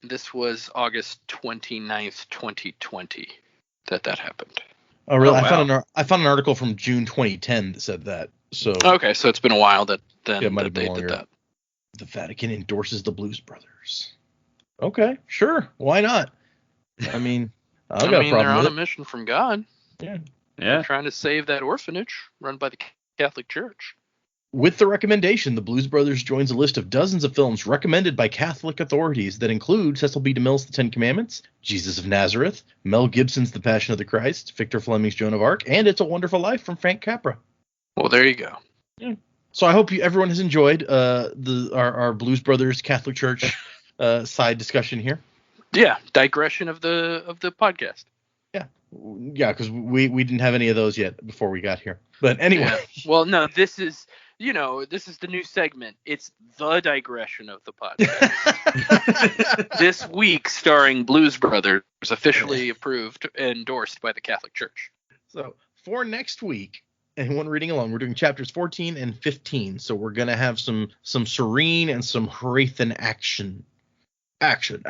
Speaker 3: This was August 29th, 2020 that happened.
Speaker 1: Oh, really?
Speaker 2: Oh, wow.
Speaker 1: I found an article from June 2010 that said that. So
Speaker 3: Okay, so it's been a while that then
Speaker 1: Yeah, it might have
Speaker 3: that
Speaker 1: been
Speaker 3: they
Speaker 1: longer.
Speaker 3: did that.
Speaker 1: The Vatican endorses the Blues Brothers. Okay, sure. Why not? I mean, I got a
Speaker 3: they're
Speaker 1: problem
Speaker 3: on
Speaker 1: with
Speaker 3: a
Speaker 1: it.
Speaker 3: mission from God.
Speaker 1: Yeah.
Speaker 3: They're trying to save that orphanage run by the Catholic Church.
Speaker 1: With the recommendation, the Blues Brothers joins a list of dozens of films recommended by Catholic authorities that include Cecil B. DeMille's The Ten Commandments, Jesus of Nazareth, Mel Gibson's The Passion of the Christ, Victor Fleming's Joan of Arc, and It's a Wonderful Life from Frank Capra.
Speaker 3: Well, there you go.
Speaker 1: Yeah. So I hope everyone has enjoyed our Blues Brothers Catholic Church side discussion here.
Speaker 3: Yeah, digression of the podcast.
Speaker 1: Yeah, because we didn't have any of those yet before we got here. But anyway.
Speaker 3: Yeah. Well, no, this is the new segment. It's the digression of the podcast. This week, starring Blues Brothers, officially approved, endorsed by the Catholic Church.
Speaker 1: So for next week, anyone reading along, we're doing chapters 14 and 15. So we're going to have some Serene and some Hrathen action. Action.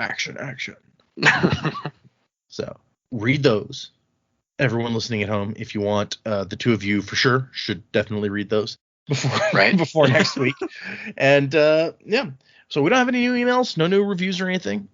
Speaker 1: So read those. Everyone listening at home, if you want, the two of you for sure should definitely read those before next week. And yeah, so we don't have any new emails, no new reviews or anything.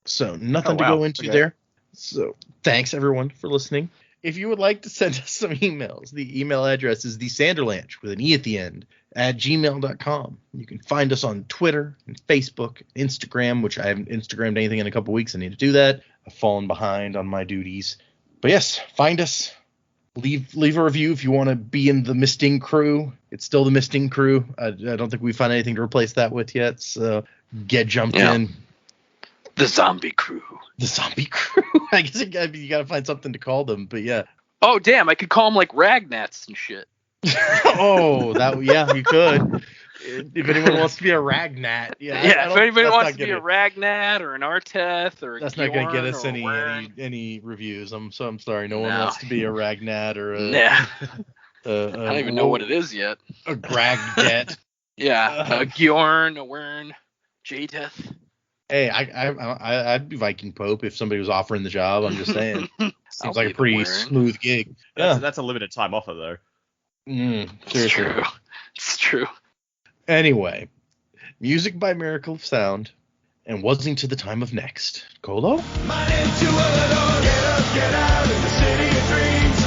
Speaker 1: So nothing to go into there. So thanks everyone for listening. If you would like to send us some emails, the email address is thesanderlanche with an E at the end @gmail.com. You can find us on Twitter and Facebook, Instagram, which I haven't Instagrammed anything in a couple weeks. I need to do that. I've fallen behind on my duties. But yes, find us. Leave a review if you want to be in the Misting crew. It's still the Misting crew. I don't think we found anything to replace that with yet. So get jumped in.
Speaker 3: The zombie crew.
Speaker 1: The zombie crew. I guess you got to find something to call them. But yeah.
Speaker 3: Oh damn! I could call them like Ragnats and shit.
Speaker 1: Oh, you could. If anyone wants to be a Ragnat,
Speaker 3: if anybody wants to be a Ragnat or an Arteth or
Speaker 1: that's not going to get us any reviews. I'm sorry, no one wants to be a Ragnat or a.
Speaker 3: I don't even know what it is yet.
Speaker 1: A Gragdet.
Speaker 3: A Gjorn, a Wern, Jadeth.
Speaker 1: Hey, I'd be Viking Pope if somebody was offering the job. I'm just saying. Seems like a pretty smooth gig.
Speaker 2: That's a limited time offer though.
Speaker 1: Seriously.
Speaker 3: It's true.
Speaker 1: Anyway, music by Miracle of Sound and Wasn't to the Time of Next. Colo?
Speaker 4: My name's get up, get out in the city of dreams.